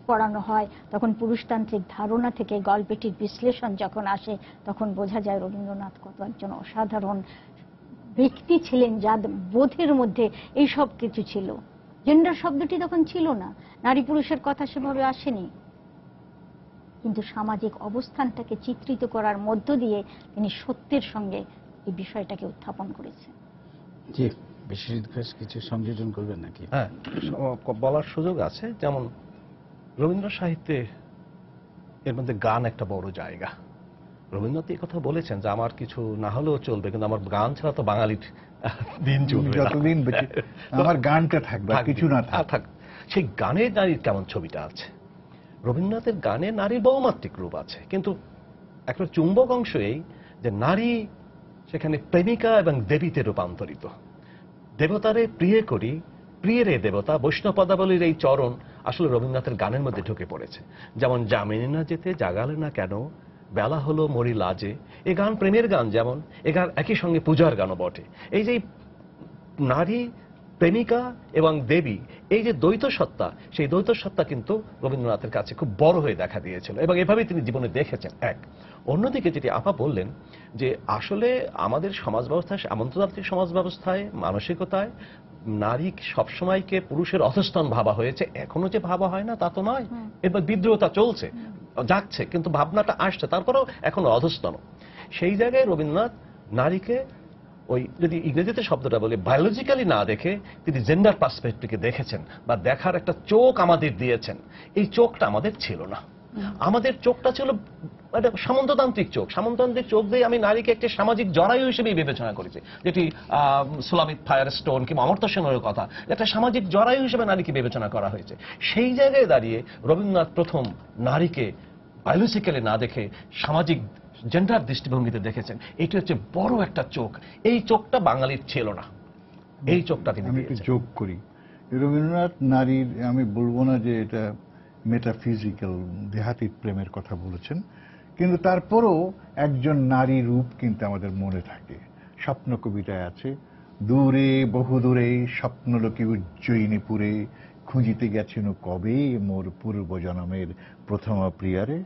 [SPEAKER 3] পড়ানো হয় তখন পুরুষতান্ত্রিক ধারণা থেকে গল্পটির বিশ্লেষণ যখন আসে, তখন বোঝা যায় রবীন্দ্রনাথ কত একজন অসাধারণ ব্যক্তি ছিলেন, যার বোধের মধ্যে এই সব কিছু ছিল। জেন্ডার শব্দটি তখন ছিল না, নারী পুরুষের কথা সেভাবে আসেনি, কিন্তু সামাজিক অবস্থানটাকে চিত্রিত করার মধ্য দিয়ে তিনি সত্যের সঙ্গে এই বিষয়টাকে উত্থাপন করেছেন।
[SPEAKER 1] জি, বিশ্বজিৎ ঘোষ কিছু সংযোজন করবেন নাকি?
[SPEAKER 4] হ্যাঁ, বলার সুযোগ আছে। যেমন রবীন্দ্র সাহিত্যে এর মধ্যে গান একটা বড় জায়গা। রবীন্দ্রনাথ এই কথা বলেছেন যে আমার কিছু না হলেও চলবে, কিন্তু আমার গান ছাড়া তো বাঙালির দিন চলবে,
[SPEAKER 2] যতদিন বেঁচে আমার গানটা থাকবে, কিছু না থাক।
[SPEAKER 4] সেই গানের নারীর কেমন ছবিটা আছে? রবীন্দ্রনাথের গানে নারীর বহুমাত্রিক রূপ আছে, কিন্তু একটা চুম্বক অংশ এই যে নারী সেখানে প্রেমিকা এবং দেবীতে রূপান্তরিত। দেবতারে প্রিয় করি, প্রিয়েরে দেবতা, বৈষ্ণব পদাবলীর এই চরণ আসলে রবীন্দ্রনাথের গানের মধ্যে ঢুকে পড়েছে। যেমন যামিনী না যেতে জাগালে না কেন, বেলা হলো মরি লাজে, এ গান প্রেমের গান, যেমন এ গান একই সঙ্গে পূজার গানও বটে। এই যে নারী প্রেমিকা এবং দেবী, এই যে দ্বৈত সত্তা, সেই দ্বৈত সত্তা কিন্তু রবীন্দ্রনাথের কাছে খুব বড় হয়ে দেখা দিয়েছিল এবং এভাবেই তিনি জীবনে দেখেছেন। এক অন্যদিকে যেটি আপা বললেন যে আসলে আমাদের সমাজ ব্যবস্থায়, সামন্ততান্ত্রিক সমাজ ব্যবস্থায়, মানসিকতায় নারী সবসময়কে পুরুষের অধস্তন ভাবা হয়েছে। এখনো যে ভাবা হয় না তা তো নয়, এবার বিদ্রোহতা চলছে, যাচ্ছে, কিন্তু ভাবনাটা আসছে, তারপরেও এখনো অধস্তন। সেই জায়গায় রবীন্দ্রনাথ নারীকে ওই যদি ইংরেজিতে শব্দটা বলে বায়োলজিক্যালি না দেখে তিনি জেন্ডার পার্সপেক্টিভকে দেখেছেন বা দেখার একটা চোখ আমাদের দিয়েছেন। এই চোখটা আমাদের ছিল না। আমাদের চোখটা ছিল একটা সামন্ততান্ত্রিক চোখ। সামন্ততান্ত্রিক চোখ দিয়ে আমি নারীকে একটি সামাজিক জরায়ু হিসেবে বিবেচনা করেছি, যেটি সুলামিত ফায়ারস্টোন কিংবা অমর্ত্য সেনের কথা, একটা সামাজিক জরায়ু হিসেবে নারীকে বিবেচনা করা হয়েছে। সেই জায়গায় দাঁড়িয়ে রবীন্দ্রনাথ প্রথম নারীকে বায়োলজিক্যালি না দেখে সামাজিক জেন্ডার দৃষ্টিভঙ্গিতে দেখেছেন। এটি হচ্ছে বড় একটা চোখ। এই চোখটা বাঙালির ছিল না, এই চোখটা তিনি
[SPEAKER 2] আমি একটু
[SPEAKER 4] দিয়েছেন।
[SPEAKER 2] যোগ করি, রবীন্দ্রনাথ নারীর, আমি বলবো না যে এটা মেটাফিজিক্যাল দেহাতীত প্রেমের কথা বলেছেন, কিন্তু তারপরও একজন নারী রূপ কিন্তু আমাদের মনে থাকে। স্বপ্ন কবিতায় আছে, দূরে বহু দূরে স্বপ্নলোকে উজ্জয়িনীপুরে খুঁজিতে গেছেন কবে মোর পূর্ব জনমের প্রথম প্রিয়ারে,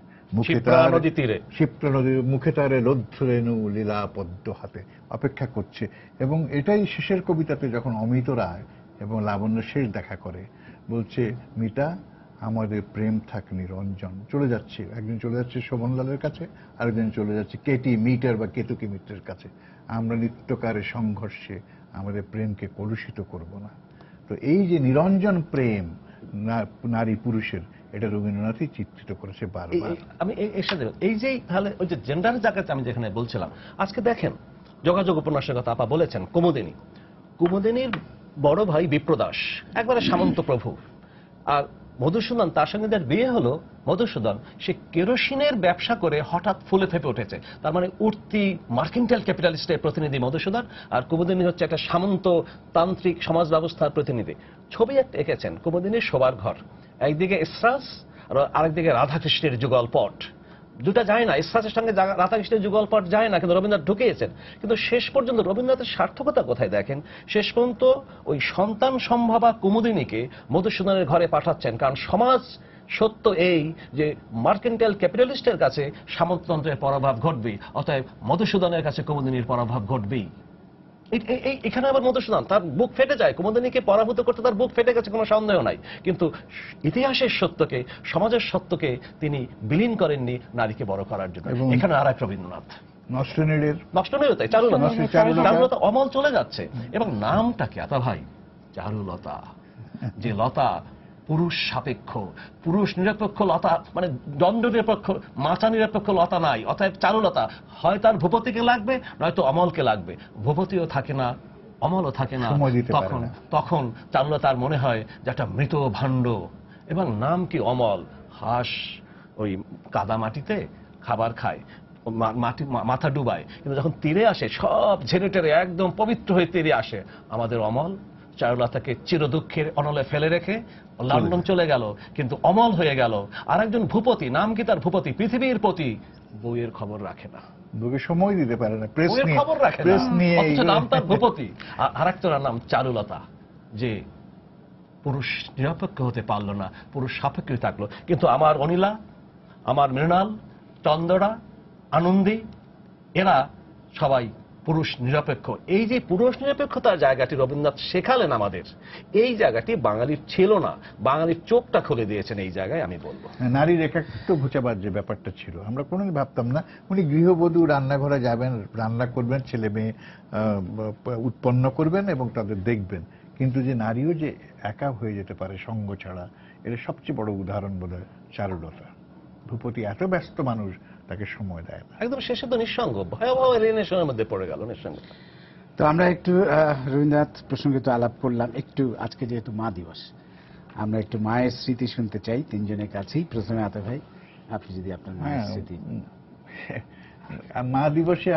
[SPEAKER 4] শিপ্রা নদী তীরে,
[SPEAKER 2] ক্ষিপ্র নদীর মুখে তারে রৌদ্রেণু লীলা পদ্ম হাতে অপেক্ষা করছে। এবং এটাই শেষের কবিতাতে যখন অমিত রায় এবং লাবণ্য শেষ দেখা করে, বলছে মিতা আমাদের প্রেম থাক নিরঞ্জন। চলে যাচ্ছে, একদিন চলে যাচ্ছে শোভনলালের কাছে, আরেকদিন চলে যাচ্ছে কেটি মিটার বা কেতুকি মিত্রের কাছে। আমরা নিত্যকারে সংঘর্ষে আমাদের প্রেমকে কলুষিত করব না। তো এই যে নিরঞ্জন প্রেম নারী পুরুষের, এটা রবীন্দ্রনাথই চিত্রিত করেছে বারবার।
[SPEAKER 4] আমি এর সাথে এই যে তাহলে ওই যে জেন্ডার জায়গাতে আমি যেখানে বলছিলাম, আজকে দেখেন যোগাযোগ উপন্যাসের কথা আপা বলেছেন, কুমুদিনী, কুমুদিনীর বড় ভাই বিপ্রদাস একবারে সামন্ত প্রভু, আর মধুসূদন, তার সঙ্গে যার বিয়ে হলো মধুসূদন, সে কেরোসিনের ব্যবসা করে হঠাৎ ফুলে ফেপে উঠেছে। তার মানে উঠতি মার্কেন্টাইল ক্যাপিটালিস্টের প্রতিনিধি মধুসূদন, আর কুমুদিনী হচ্ছে একটা সামন্ত তান্ত্রিক সমাজ ব্যবস্থার প্রতিনিধি। ছবি একটা এঁকেছেন কুমুদিনীর শোবার ঘর, একদিকে ইসরাস আর আরেকদিকে রাধাকৃষ্ণের যুগল পট। দুটা যায় না, ইসরাসের সঙ্গে রাধাকৃষ্ণের যুগল পট যায় না, কিন্তু রবীন্দ্রনাথ ঢুকিয়েছেন। কিন্তু শেষ পর্যন্ত রবীন্দ্রনাথের সার্থকতা কোথায় দেখেন, শেষ পর্যন্ত ওই সন্তান সম্ভাবা কুমুদিনীকে মধুসূদনের ঘরে পাঠাচ্ছেন, কারণ সমাজ সত্য এই যে মার্কেন্টাইল ক্যাপিটালিস্টের কাছে সামন্ততন্ত্রের পরাভাব ঘটবেই, অতএব মধুসূদনের কাছে কুমুদিনীর পরাভাব ঘটবেই। এখানে আবার মধুসূদন তার বুক ফেটে যায়, কুমুদিনীকে পরাভূত করতে তার বুক ফেটে গেছে, কোনো সন্দেহ নাই। কিন্তু ইতিহাসের সত্যকে, সমাজের সত্যকে তিনি বিলীন করেননি নারীকে বড় করার জন্য। এখানে আর এক রবীন্দ্রনাথ।
[SPEAKER 2] নষ্ট নেই
[SPEAKER 4] তাই চারুলতা অমল চলে যাচ্ছে। এবং নামটা কি আতা ভাই, চারুলতা, যে লতা পুরুষ সাপেক্ষ, পুরুষ নিরপেক্ষ লতা, মানে দণ্ড নিরপেক্ষ, মাচা নিরপেক্ষ লতা নাই। অতএব চারুলতা হয় তার ভূপতিকে লাগবে, নয়তো অমলকে লাগবে। ভূপতিও থাকে না, অমলও থাকে না, তখন চারুলতার মনে হয় যে একটা মৃত ভাণ্ড। এবং নাম কি অমল, হাঁস ওই কাদা মাটিতে খাবার খায়, মাটি মাথা ডুবায়, কিন্তু যখন তীরে আসে সব ঝেড়ে টেরে একদম পবিত্র হয়ে তীরে আসে। আমাদের অমল চারুলতাকে চিরদুঃখের অনলে ফেলে রেখে লন্ডন চলে গেল, কিন্তু অমল হয়ে গেল। আর একজন ভূপতি, নাম কি তার ভূপতি, পৃথিবীর পতি, বইয়ের খবর রাখে না,
[SPEAKER 2] বউকে সময় দিতে পারে না,
[SPEAKER 4] বইয়ের খবর রাখে না, অথচ নাম তার ভূপতি। আর একজনের নাম চারুলতা, যে পুরুষ নিরপেক্ষ হতে পারলো না, পুরুষ সাপেক্ষ থাকলো। কিন্তু আমার অনিলা, আমার মৃণাল, চন্দরা, আনন্দী, এরা সবাই পুরুষ নিরপেক্ষ। এই যে পুরুষ নিরপেক্ষতার জায়গাটি রবীন্দ্রনাথ শেখালেন আমাদের, এই জায়গাটি বাঙালির ছিল না, বাঙালির চোখটা খুলে দিয়েছেন এই জায়গায় আমি বলবো।
[SPEAKER 2] নারীর একাত্ম ঘুচাবার যে ব্যাপারটা ছিল, আমরা কোনোদিন ভাবতাম না উনি গৃহবধূ, রান্নাঘরে যাবেন, রান্না করবেন, ছেলে মেয়ে উৎপন্ন করবেন এবং তাদের দেখবেন। কিন্তু যে নারীও যে একা হয়ে যেতে পারে সঙ্গ ছাড়া, এর সবচেয়ে বড় উদাহরণ বলে চারুলতা। ভূপতি এত ব্যস্ত মানুষ, তাকে সময় দেয় না।
[SPEAKER 4] একদম শেষে তো নিঃসঙ্গ, ভয়াবহ এলিয়েনেশনের মধ্যে পড়ে গেল নিঃসঙ্গ।
[SPEAKER 1] তো আমরা একটু রবীন্দ্রনাথ প্রসঙ্গে তো আলাপ করলাম, একটু আজকে যেহেতু মা দিবস, আমরা একটু মায়ের স্মৃতি শুনতে চাই তিনজনের কাছেই। প্রথমে আতা ভাই, আপনি যদি আপনার মায়ের স্মৃতি।
[SPEAKER 2] মা দিবসে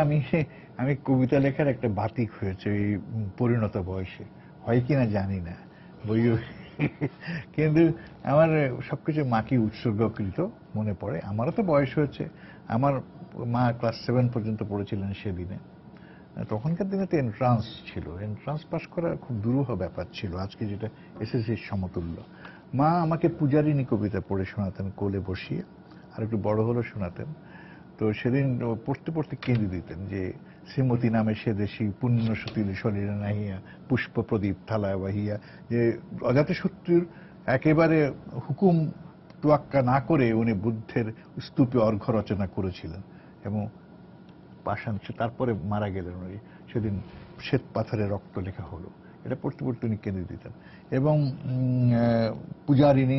[SPEAKER 2] আমি কবিতা লেখার একটা বাতিক হয়েছে এই পরিণত বয়সে, হয় কিনা জানি না, বইও কিন্তু আমার সবকিছু মাকে উৎসর্গকৃত মনে পড়ে। আমারও তো বয়স হয়েছে, আমার মা ক্লাস 7 পর্যন্ত পড়েছিলেন সেদিনে। তখনকার দিনে তো এন্ট্রান্স ছিল, এন্ট্রান্স পাস করা খুব দুরূহ ব্যাপার ছিল, আজকে যেটা এসএসসির সমতুল্য। মা আমাকে পূজারিনী কবিতা পড়ে শোনাতেন কোলে বসিয়ে, আর একটু বড় হলো শোনাতেন। তো সেদিন পড়তে পড়তে কেঁদে দিতেন যে শ্রীমতী নামে সে দেশী পুণ্য সতীর শরীরে নাহিয়া পুষ্প প্রদীপ থালায় বাহিয়া, যে অজাতশত্রুর একেবারে হুকুম তোয়াক্কা না করে উনি বুদ্ধের স্তূপে অর্ঘ্য রচনা করেছিলেন এবং পাষাণ, তারপরে মারা গেলেন উনি। সেদিন শ্বেত পাথরে রক্ত লেখা হলো, এটা পড়তে পড়তে উনি কেঁদে দিতেন। এবং পূজারিনী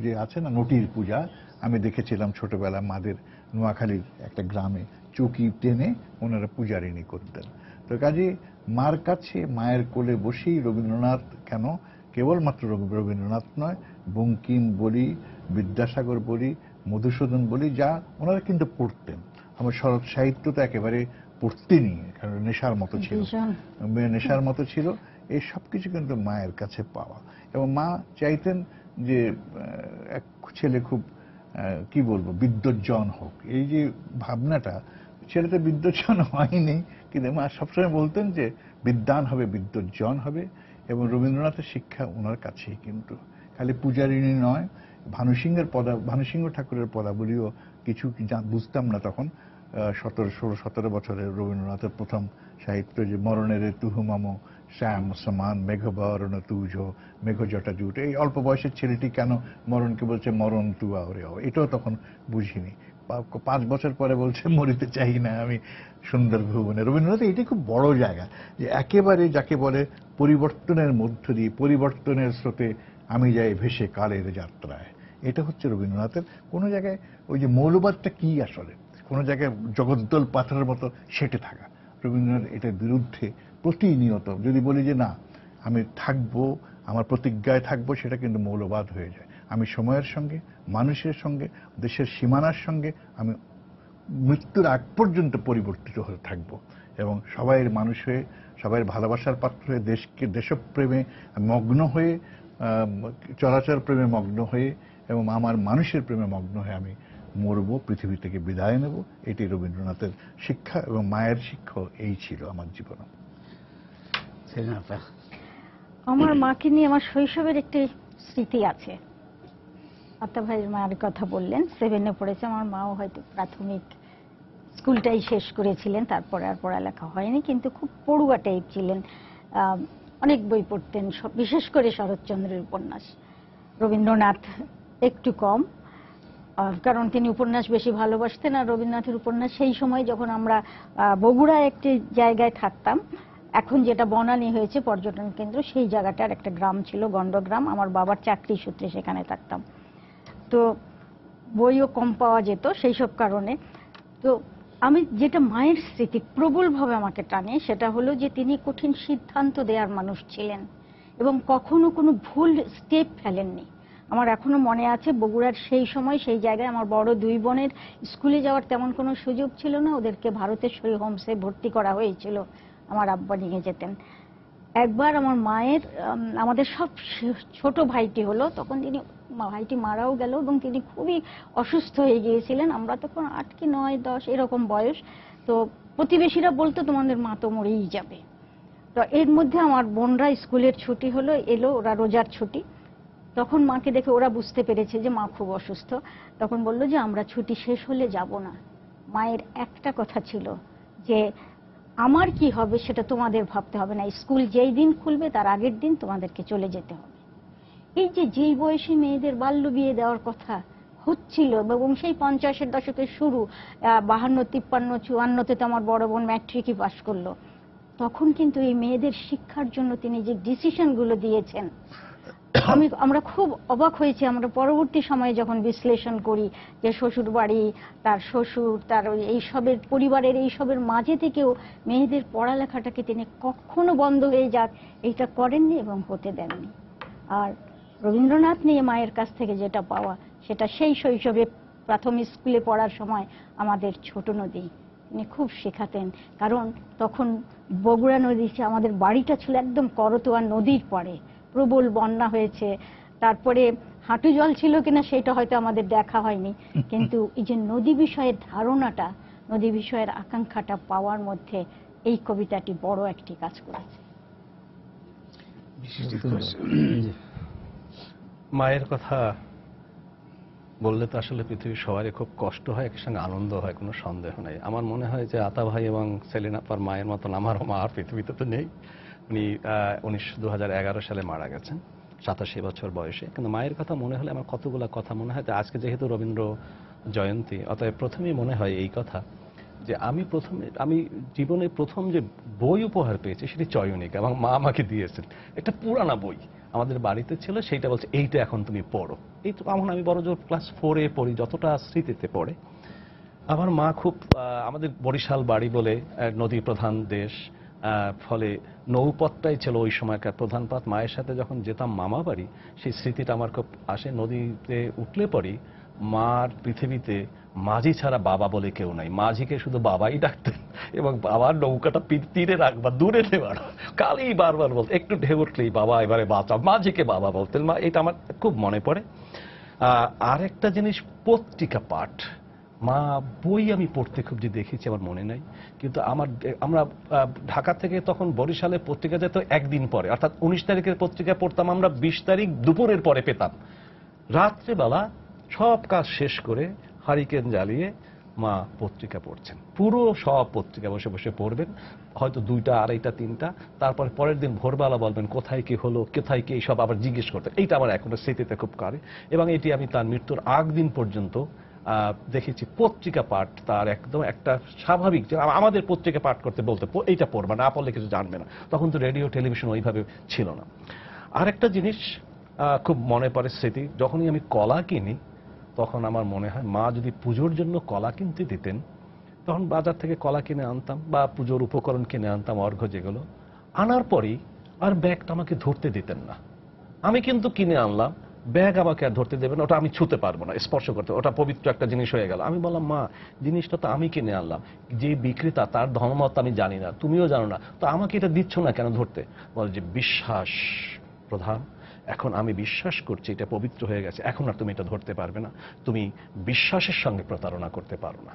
[SPEAKER 2] যে আছে না, নটির পূজা, আমি দেখেছিলাম ছোটবেলা মাদের নোয়াখালীর একটা গ্রামে চৌকি টেনে ওনারা পূজারিনী করতেন। তো কাজে মার কাছে মায়ের কোলে বসেই রবীন্দ্রনাথ, কেন কেবলমাত্র রবীন্দ্রনাথ নয়, বঙ্কিম বলি, বিদ্যাসাগর বলি, মধুসূদন বলি, যা ওনারা কিন্তু পড়তেন। আমার শরৎ সাহিত্য তো একেবারে পড়তেনই, কারণ নেশার মতো ছিল, নেশার মতো ছিল। এই সব কিছু কিন্তু মায়ের কাছে পাওয়া। এবং মা চাইতেন যে এক ছেলে খুব কি বলবো বিদ্বজ্জন হোক। এই যে ভাবনাটা, ছেলেটা বিদ্বজ্জন হয়নি, কিন্তু মা সবসময় বলতেন যে বিদ্বান হবে, বিদ্বজ্জন হবে। এবং রবীন্দ্রনাথের শিক্ষা ওনার কাছেই, কিন্তু খালি পূজারিনী নয়, ভানুসিংহ ঠাকুরের পদাবলীও কিছু বুঝতাম না তখন। 17 বছরের রবীন্দ্রনাথের প্রথম সাহিত্য, যে মরণের তুহুমাম শ্যাম সমান মেঘবরণ তুজ মেঘ জটা জুট, এই অল্প বয়সের ছেলেটি কেন মরণকে বলছে মরণ তুয়া ওরে, এটাও তখন বুঝিনি। 5 বছর পরে বলছে মরিতে চাই না আমি সুন্দর ভুবনে। রবীন্দ্রনাথ এটি খুব বড় জায়গা, যে একেবারে যাকে বলে পরিবর্তনের মধ্য দিয়ে, পরিবর্তনের স্রোতে আমি যাই ভেসে কালের যাত্রায়। এটা হচ্ছে রবীন্দ্রনাথের। কোনো জায়গায় ওই যে মৌলবাদটা কি আসলে, কোনো জায়গায় জগদ্দল পাথরের মতো সেটে থাকা, রবীন্দ্রনাথ এটার বিরুদ্ধে প্রতিনিয়ত। যদি বলি যে না আমি থাকবো, আমার প্রতিজ্ঞায় থাকবো, সেটা কিন্তু মৌলবাদ হয়ে যায়। আমি সময়ের সঙ্গে, মানুষের সঙ্গে, দেশের সীমানার সঙ্গে আমি মৃত্যুর আগ পর্যন্ত পরিবর্তিত হয়ে থাকবো, এবং সবাইয়ের মানুষ হয়ে, সবাইয়ের ভালোবাসার পাত্র হয়ে, দেশপ্রেমে মগ্ন হয়ে, চলাচল প্রেমে মগ্ন হয়ে, এবং আমার মানুষের প্রেমে মগ্ন হয়ে আমি মরবো, পৃথিবী থেকে বিদায় নেব। এটি রবীন্দ্রনাথের শিক্ষা, এবং মায়ের শিক্ষা এই ছিল আমার জীবনে।
[SPEAKER 3] আমার মাকে নিয়ে আমার শৈশবের একটি স্মৃতি আছে। আতা ভাইয়ের মায়ের কথা বললেন, 7-এ পড়েছে। আমার মাও হয়তো প্রাথমিক স্কুলটাই শেষ করেছিলেন, তারপরে আর পড়ালেখা হয়নি, কিন্তু খুব পড়ুয়া টাইপ ছিলেন। অনেক বই পড়তেন, বিশেষ করে শরৎচন্দ্রের উপন্যাস। রবীন্দ্রনাথ একটু কম, কারণ তিনি উপন্যাস বেশি ভালোবাসতেন। আর রবীন্দ্রনাথের উপন্যাস সেই সময় যখন আমরা বগুড়া একটি জায়গায় থাকতাম, এখন যেটা বনানী হয়েছে পর্যটন কেন্দ্র, সেই জায়গাটার একটা গ্রাম ছিল গন্ডগ্রাম। আমার বাবার চাকরি সূত্রে সেখানে থাকতাম, তো বইও কম পাওয়া যেত সেই সব কারণে। তো আমি যেটা মায়ের স্মৃতি প্রবলভাবে আমাকে টানে, সেটা হলো যে তিনি কঠিন সিদ্ধান্ত দেওয়ার মানুষ ছিলেন এবং কখনো কোনো ভুল স্টেপ ফেলেননি। আমার এখনো মনে আছে, বগুড়ার সেই সময় সেই জায়গায় আমার বড় 2 বোনের স্কুলে যাওয়ার তেমন কোনো সুযোগ ছিল না, ওদেরকে ভারতেশ্বরী হোমসে ভর্তি করা হয়েছিল, আমার আব্বা নিয়ে যেতেন। একবার আমার মায়ের, আমাদের সব ছোট ভাইটি হলো, তখন তিনি, ভাইটি মারাও গেল এবং তিনি খুবই অসুস্থ হয়ে গিয়েছিলেন। আমরা তখন 8 কি 9, 10 এরকম বয়স। তো প্রতিবেশীরা বলতো তোমাদের মা তো মরেই যাবে। তো এর মধ্যে আমার বোনরা স্কুলের ছুটি হলো, এলো, ওরা রোজার ছুটি। তখন মাকে দেখে ওরা বুঝতে পেরেছে যে মা খুব অসুস্থ। তখন বললো যে আমরা ছুটি শেষ হলে যাব না। মায়ের একটা কথা ছিল যে আমার কি হবে সেটা তোমাদের ভাবতে হবে না, স্কুল যেই দিন খুলবে তার আগের দিন তোমাদেরকে চলে যেতে হবে। এই যে যেই বয়সী মেয়েদের বাল্য বিয়ে দেওয়ার কথা হচ্ছিল, এবং সেই 50-এর দশকের শুরু, 52, 53, 54-তে তো আমার বড় বোন ম্যাট্রিকই পাশ করলো, তখন কিন্তু এই মেয়েদের শিক্ষার জন্য তিনি যে ডিসিশনগুলো দিয়েছেন, আমরা খুব অবাক হয়েছি। আমরা পরবর্তী সময়ে যখন বিশ্লেষণ করি যে শ্বশুর বাড়ি, তার শ্বশুর, তার এইসবের পরিবারের এইসবের মাঝে থেকেও মেয়েদের পড়ালেখাটাকে তিনি কখনো বন্ধ হয়ে যাক এইটা করেননি এবং হতে দেননি। আর রবীন্দ্রনাথ নিয়ে মায়ের কাছ থেকে যেটা পাওয়া, সেটা সেই শৈশবে প্রাথমিক স্কুলে পড়ার সময় আমাদের ছোট নদী তিনি খুব শেখাতেন। কারণ তখন বগুড়া নদী, আমাদের বাড়িটা ছিল একদম করতোয়া নদীর পাড়ে, প্রবল বন্যা হয়েছে, তারপরে হাঁটু জল ছিল কিনা সেটা হয়তো আমাদের দেখা হয়নি, কিন্তু এই যে নদী বিষয়ের ধারণাটা, নদী বিষয়ের আকাঙ্ক্ষাটা পাওয়ার মধ্যে এই কবিতাটি বড় একটি কাজ করেছে।
[SPEAKER 4] মায়ের কথা বললে তো আসলে পৃথিবীর সবারই খুব কষ্ট হয়, একই সঙ্গে আনন্দ হয়, কোনো সন্দেহ নেই। আমার মনে হয় যে আতা ভাই এবং সেলিন আপার মায়ের মতন আমারও মা আর পৃথিবীতে তো নেই। উনি 2011 সালে মারা গেছেন 87 বছর বয়সে। কিন্তু মায়ের কথা মনে হলে আমার কতগুলো কথা মনে হয়। আজকে যেহেতু রবীন্দ্র জয়ন্তী, অতএব প্রথমেই মনে হয় এই কথা যে আমি জীবনে প্রথম যে বই উপহার পেয়েছি সেটি চয়নিকা, এবং মা আমাকে দিয়েছেন। একটা পুরানা বই আমাদের বাড়িতে ছিল, সেইটা বলছে এইটা এখন তুমি পড়ো। এই তো এখন আমি বড় জোর ক্লাস 4-এ পড়ি, যতটা স্মৃতিতে পড়ে। আমার মা খুব আমাদের বরিশাল বাড়ি বলে নদী প্রধান দেশ, ফলে নৌপথটাই ছিল ওই সময়কার প্রধান পথ। মায়ের সাথে যখন যেতাম মামা বাড়ি, সেই স্মৃতিটা আমার খুব আসে। নদীতে উঠলে পরই মার পৃথিবীতে মাঝি ছাড়া বাবা বলে কেউ নাই, মাঝিকে শুধু বাবাই ডাকতেন, এবং বাবার নৌকাটা তীরে রাখবা, দূরে নেবার, কালই বারবার বলতেন একটু ঢেউ উঠলেই বাবা এবারে বাঁচাও, মাঝিকে বাবা বলতেন মা। এটা আমার খুব মনে পড়ে। আর একটা জিনিস, পত্রিকা পাঠ। মা বই আমি পড়তে খুব যে দেখেছি আমার মনে নাই, কিন্তু আমরা ঢাকা থেকে তখন বরিশালে পত্রিকা যেত একদিন পরে, অর্থাৎ 19 তারিখের পত্রিকা পড়তাম আমরা 20 তারিখ দুপুরের পরে পেতাম। রাত্রেবেলা সব কাজ শেষ করে হারিকেন জ্বালিয়ে মা পত্রিকা পড়ছেন, পুরো সব পত্রিকা বসে বসে পড়বেন, হয়তো 2টা, 2:30, 3টা। তারপরে পরের দিন ভোরবেলা বলবেন কোথায় কি হলো, কোথায় কি, এইসব আবার জিজ্ঞেস করতেন। এইটা আমার এখনো স্মৃতিতে খুব কারে, এবং এটি আমি তার মৃত্যুর আগ দিন পর্যন্ত দেখেছি। পত্রিকা পাঠ তার একদম একটা স্বাভাবিক, যে আমাদের পত্রিকা পাঠ করতে বলতে এইটা পড়বা, না পড়লে কিছু জানবে না। তখন তো রেডিও টেলিভিশন ওইভাবে ছিল না। আরেকটা জিনিস খুব মনে পড়ে স্মৃতি, যখনই আমি কলা কিনি তখন আমার মনে হয় মা যদি পুজোর জন্য কলা কিনতে দিতেন, তখন বাজার থেকে কলা কিনে আনতাম বা পুজোর উপকরণ কিনে আনতাম, অর্ঘ্য যেগুলো, আনার পরই আর ব্যাগটা আমাকে ধরতে দিতেন না। আমি কিন্তু কিনে আনলাম, ব্যাগ আমাকে আর ধরতে দেবে না, ওটা আমি ছুতে পারবো না, স্পর্শ করতে, ওটা পবিত্র একটা জিনিস হয়ে গেল। আমি বললাম মা, জিনিসটা তো আমি কিনে আনলাম, যে বিক্রেতা তার ধর্মমত আমি জানি না, তুমিও জানো না, তো আমাকে এটা দিচ্ছ না কেন ধরতে? বলে যে বিশ্বাস প্রধান, এখন আমি বিশ্বাস করছি এটা পবিত্র হয়ে গেছে, এখন আর তুমি এটা ধরতে পারবে না, তুমি বিশ্বাসের সঙ্গে প্রতারণা করতে পারো না।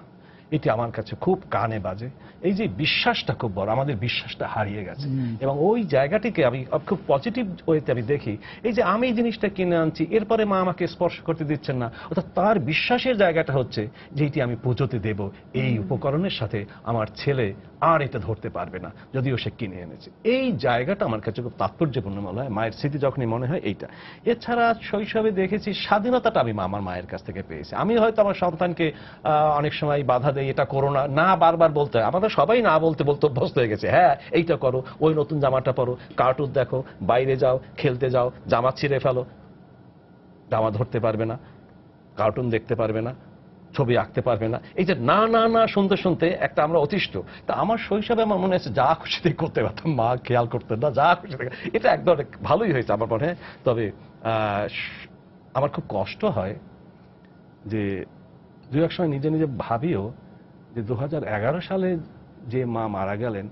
[SPEAKER 4] এটি আমার কাছে খুব কানে বাজে। এই যে বিশ্বাসটা খুব বড়, আমাদের বিশ্বাসটা হারিয়ে গেছে, এবং ওই জায়গাটিকে আমি খুব পজিটিভ ওয়েতে আমি দেখি। এই যে আমি জিনিসটা কিনে আনছি, এরপরে মা আমাকে স্পর্শ করতে দিচ্ছেন না, অর্থাৎ তার বিশ্বাসের জায়গাটা হচ্ছে যেটি আমি পুজোতে দেব, এই উপকরণের সাথে আমার ছেলে আর এটা ধরতে পারবে না, যদিও সে কিনে এনেছে। এই জায়গাটা আমার কাছে খুব তাৎপর্যপূর্ণ মনে হয়, মায়ের স্মৃতি যখনই মনে হয় এইটা। এছাড়া শৈশবে দেখেছি স্বাধীনতাটা আমি আমার মায়ের কাছ থেকে পেয়েছি। আমি হয়তো আমার সন্তানকে অনেক সময় বাধা দেই, এটা করো না, না বারবার বলতে হয়। আমাদের সবাই না বলতে বলতে অভ্যস্ত হয়ে গেছে। হ্যাঁ এইটা করো, ওই নতুন জামাটা পরো, কার্টুন দেখো, বাইরে যাও, খেলতে যাও, জামা ছিঁড়ে ফেলো, জামা ধরতে পারবে না, কার্টুন দেখতে পারবে না, ছবি আঁকতে পারবে না। এই যে না না না শুনতে শুনতে একটা আমরা অতিষ্ঠ। তা আমার শৈশবে আমার মনে হচ্ছে যা খুশি থেকে করতে পারতাম, মা খেয়াল করতেন না, যা খুশি থেকে। এটা একদম ভালোই হয়েছে আমার মনে হয়। তবে আমার খুব কষ্ট হয় যে দু এক সময় নিজে নিজে ভাবিও যে 2011 সালে যে মা মারা গেলেন,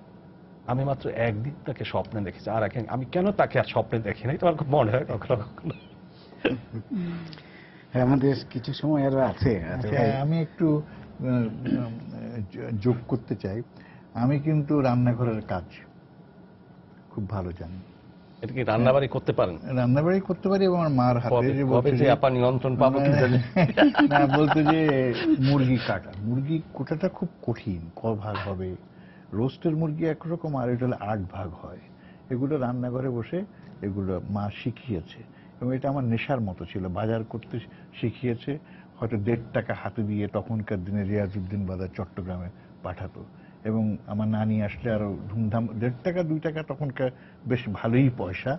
[SPEAKER 4] আমি মাত্র একদিন তাকে স্বপ্নে দেখেছি, আর আমি কেন তাকে আর স্বপ্নে দেখি নাই, তোমার খুব মনে হয় কখনো কখনো।
[SPEAKER 1] হ্যাঁ, আমাদের কিছু সময় আরো আছে।
[SPEAKER 2] আমি একটু যোগ করতে চাই। আমি কিন্তু রান্নাঘরের কাজ খুব ভালো জানি।
[SPEAKER 4] এটা কি রান্নাবাড়ি করতে পারেন?
[SPEAKER 2] রান্নাবাড়ি করতে পারি, এবং আমার মার হাতে যে
[SPEAKER 4] কবে যে আপা নিয়ন্ত্রণ পাবো কি জানি
[SPEAKER 2] না, বলতে যে মুরগি কাটা, মুরগি কোটাটা খুব কঠিন, ক ভাগ হবে, রোস্টের মুরগি একরকম, আর এটা হলে 8 ভাগ হয়। এগুলো রান্নাঘরে বসে এগুলো মা শিখিয়েছে, এবং এটা আমার নেশার মতো ছিল। বাজার করতে শিখিয়েছে, হয়তো 1.5 টাকা হাতে দিয়ে তখনকার দিনে রিয়াজউদ্দিন বাজার চট্টগ্রামে পাঠাতো, এবং আমার নানি আসলে আরো ধুমধাম। 1.5 টাকা 2 টাকা তখনকার বেশ ভালোই পয়সা,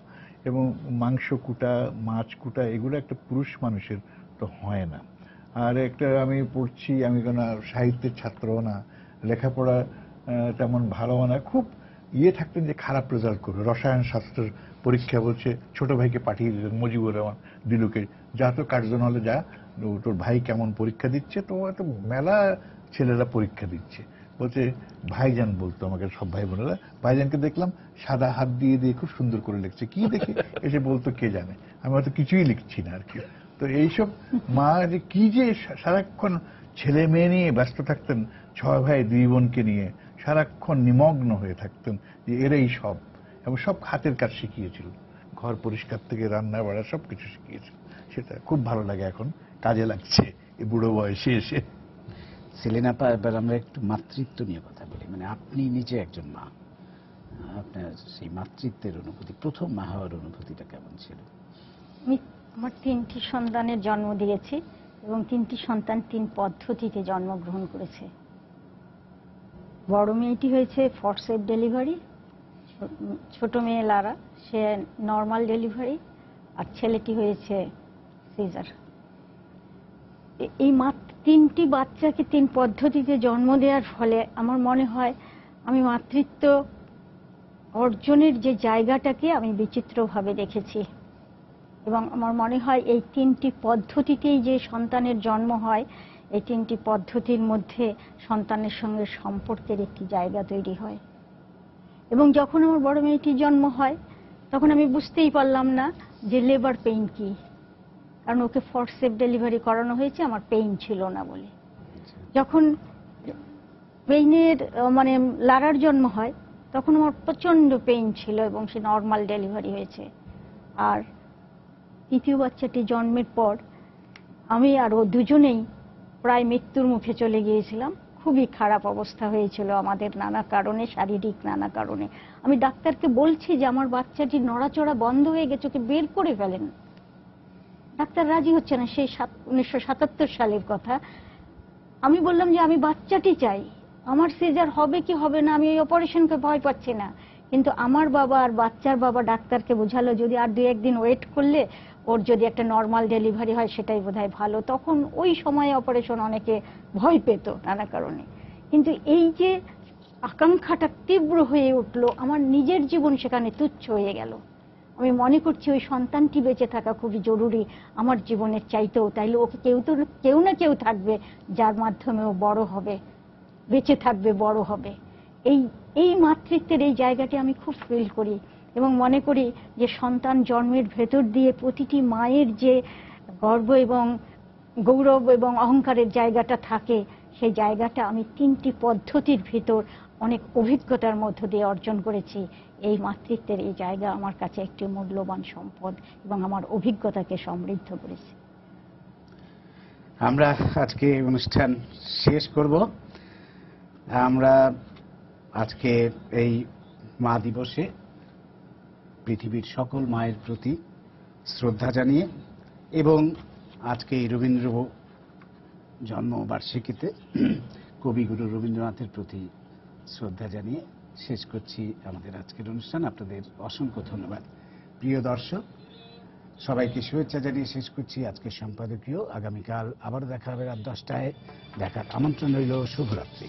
[SPEAKER 2] এবং মাংস কুটা, মাছ কুটা, এগুলো একটা পুরুষ মানুষের তো হয় না। আর একটা আমি পড়ছি, আমি কোনো সাহিত্যের ছাত্রও না, লেখাপড়া তেমন ভালো না, খুব থাকতেন যে খারাপ রেজাল্ট করবে। রসায়ন শাস্ত্রের পরীক্ষা বলছে, ছোট ভাইকে পাঠিয়ে দিলেন মুজিবুর রহমান দিলুকে, যা তো কার্জন হলে যা, তোর ভাই কেমন পরীক্ষা দিচ্ছে। তো হয়তো মেলা ছেলেরা পরীক্ষা দিচ্ছে, বলছে ভাইজান বলতো আমাকে সব ভাই বোনেরা। ভাইজানকে দেখলাম সাদা হাত দিয়ে দিয়ে খুব সুন্দর করে লিখছে, কি দেখে এসে বলতো কে জানে, আমি হয়তো কিছুই লিখছি না আর কি। তো এইসব মা যে কি যে সারাক্ষণ ছেলে মেয়ে নিয়ে ব্যস্ত থাকতেন, 6 ভাই 2 বোনকে নিয়ে সারাক্ষণ নিমগ্ন হয়ে থাকতেন, যে এরাই সব, এবং সব হাতের কাজ শিখিয়েছিল, ঘর পরিষ্কার থেকে রান্না বাড়া সবকিছু শিখিয়েছিল। সেটা খুব ভালো লাগে, এখন কাজে লাগছে এই বুড়ো বয়সে এসে।
[SPEAKER 1] সেলিনা আপা, এবার আমরা একটু মাতৃত্ব নিয়ে কথা বলি। মানে আপনি নিজে একজন মা, আপনার সেই মাতৃত্বের অনুভূতি, প্রথম মা হওয়ার অনুভূতিটা কেমন ছিল?
[SPEAKER 3] আমি আমার 3টি সন্তানের জন্ম দিয়েছি, এবং 3টি সন্তান 3 পদ্ধতিতে জন্মগ্রহণ করেছে। বড় মেয়েটি হয়েছে ফরসেপ ডেলিভারি, ছোট মেয়ে লারা সে নর্মাল ডেলিভারি, আর ছেলেটি হয়েছে সিজার। এই মাত্র 3টি বাচ্চাকে 3 পদ্ধতিতে জন্ম দেওয়ার ফলে আমার মনে হয় আমি মাতৃত্ব অর্জনের যে জায়গাটাকে আমি বিচিত্রভাবে দেখেছি, এবং আমার মনে হয় এই 3টি পদ্ধতিতেই যে সন্তানের জন্ম হয়, এই 3টি পদ্ধতির মধ্যে সন্তানের সঙ্গে সম্পর্কের একটি জায়গা তৈরি হয়। এবং যখন আমার বড় মেয়েটির জন্ম হয় তখন আমি বুঝতেই পারলাম না যে লেবার পেইন কি, কারণ ওকে ফরসেপ ডেলিভারি করানো হয়েছে, আমার পেইন ছিল না বলে। যখন পেইনের মানে লারার জন্ম হয় তখন আমার প্রচন্ড পেইন ছিল এবং সে নর্মাল ডেলিভারি হয়েছে। আর তৃতীয় বাচ্চাটি জন্মের পর আমি আর ও দুজনেই প্রায় মৃত্যুর মুখে চলে গিয়েছিলাম। খুবই খারাপ অবস্থা হয়েছিল আমাদের নানা কারণে, শারীরিক নানা কারণে। আমি ডাক্তারকে বলছি যে আমার বাচ্চাটি নড়াচড়া বন্ধ হয়ে গেছে, ওকে বের করে ফেলেন। ডাক্তার রাজি হচ্ছে না, সেই 1977 সালের কথা। আমি বললাম যে আমি বাচ্চাটি চাই, আমার সিজার হবে কি হবে না, আমি এই অপারেশনকে ভয় পাচ্ছি না। কিন্তু আমার বাবা আর বাচ্চার বাবা ডাক্তারকে বোঝালো যদি আর 2-1 দিন ওয়েট করলে ওর যদি একটা নর্মাল ডেলিভারি হয় সেটাই বোধহয় ভালো। তখন ওই সময়ে অপারেশন অনেকে ভয় পেত নানা কারণে। কিন্তু এই যে আকাঙ্ক্ষাটা তীব্র হয়ে উঠলো, আমার নিজের জীবন সেখানে তুচ্ছ হয়ে গেল। আমি মনে করছি ওই সন্তানটি বেঁচে থাকা খুবই জরুরি আমার জীবনের চাইতেও। তাইলে ওকে কেউ না কেউ থাকবে যার মাধ্যমে ও বড় হবে, বেঁচে থাকবে, বড় হবে। এই মাতৃত্বের এই জায়গাটি আমি খুব ফিল করি এবং মনে করি যে সন্তান জন্মের ভেতর দিয়ে প্রতিটি মায়ের যে গর্ব এবং গৌরব এবং অহংকারের জায়গাটা থাকে, সেই জায়গাটা আমি 3টি পদ্ধতির ভিতর অনেক অভিজ্ঞতার মধ্য দিয়ে অর্জন করেছি। এই মাতৃত্বের এই জায়গা আমার কাছে একটি মূল্যবান সম্পদ এবং আমার অভিজ্ঞতাকে সমৃদ্ধ করেছে।
[SPEAKER 1] আমরা আজকে অনুষ্ঠান শেষ করব। আমরা আজকে এই মা দিবসে পৃথিবীর সকল মায়ের প্রতি শ্রদ্ধা জানিয়ে এবং আজকে এই রবীন্দ্র জন্মবার্ষিকীতে কবিগুরু রবীন্দ্রনাথের প্রতি শ্রদ্ধা জানিয়ে শেষ করছি আমাদের আজকের অনুষ্ঠান। আপনাদের অসংখ্য ধন্যবাদ। প্রিয় দর্শক, সবাইকে শুভেচ্ছা জানিয়ে শেষ করছি আজকের সম্পাদকীয়। আগামীকাল আবার দেখা হবে রাত 10টায়। দেখার আমন্ত্রণ রইল। শুভরাত্রি।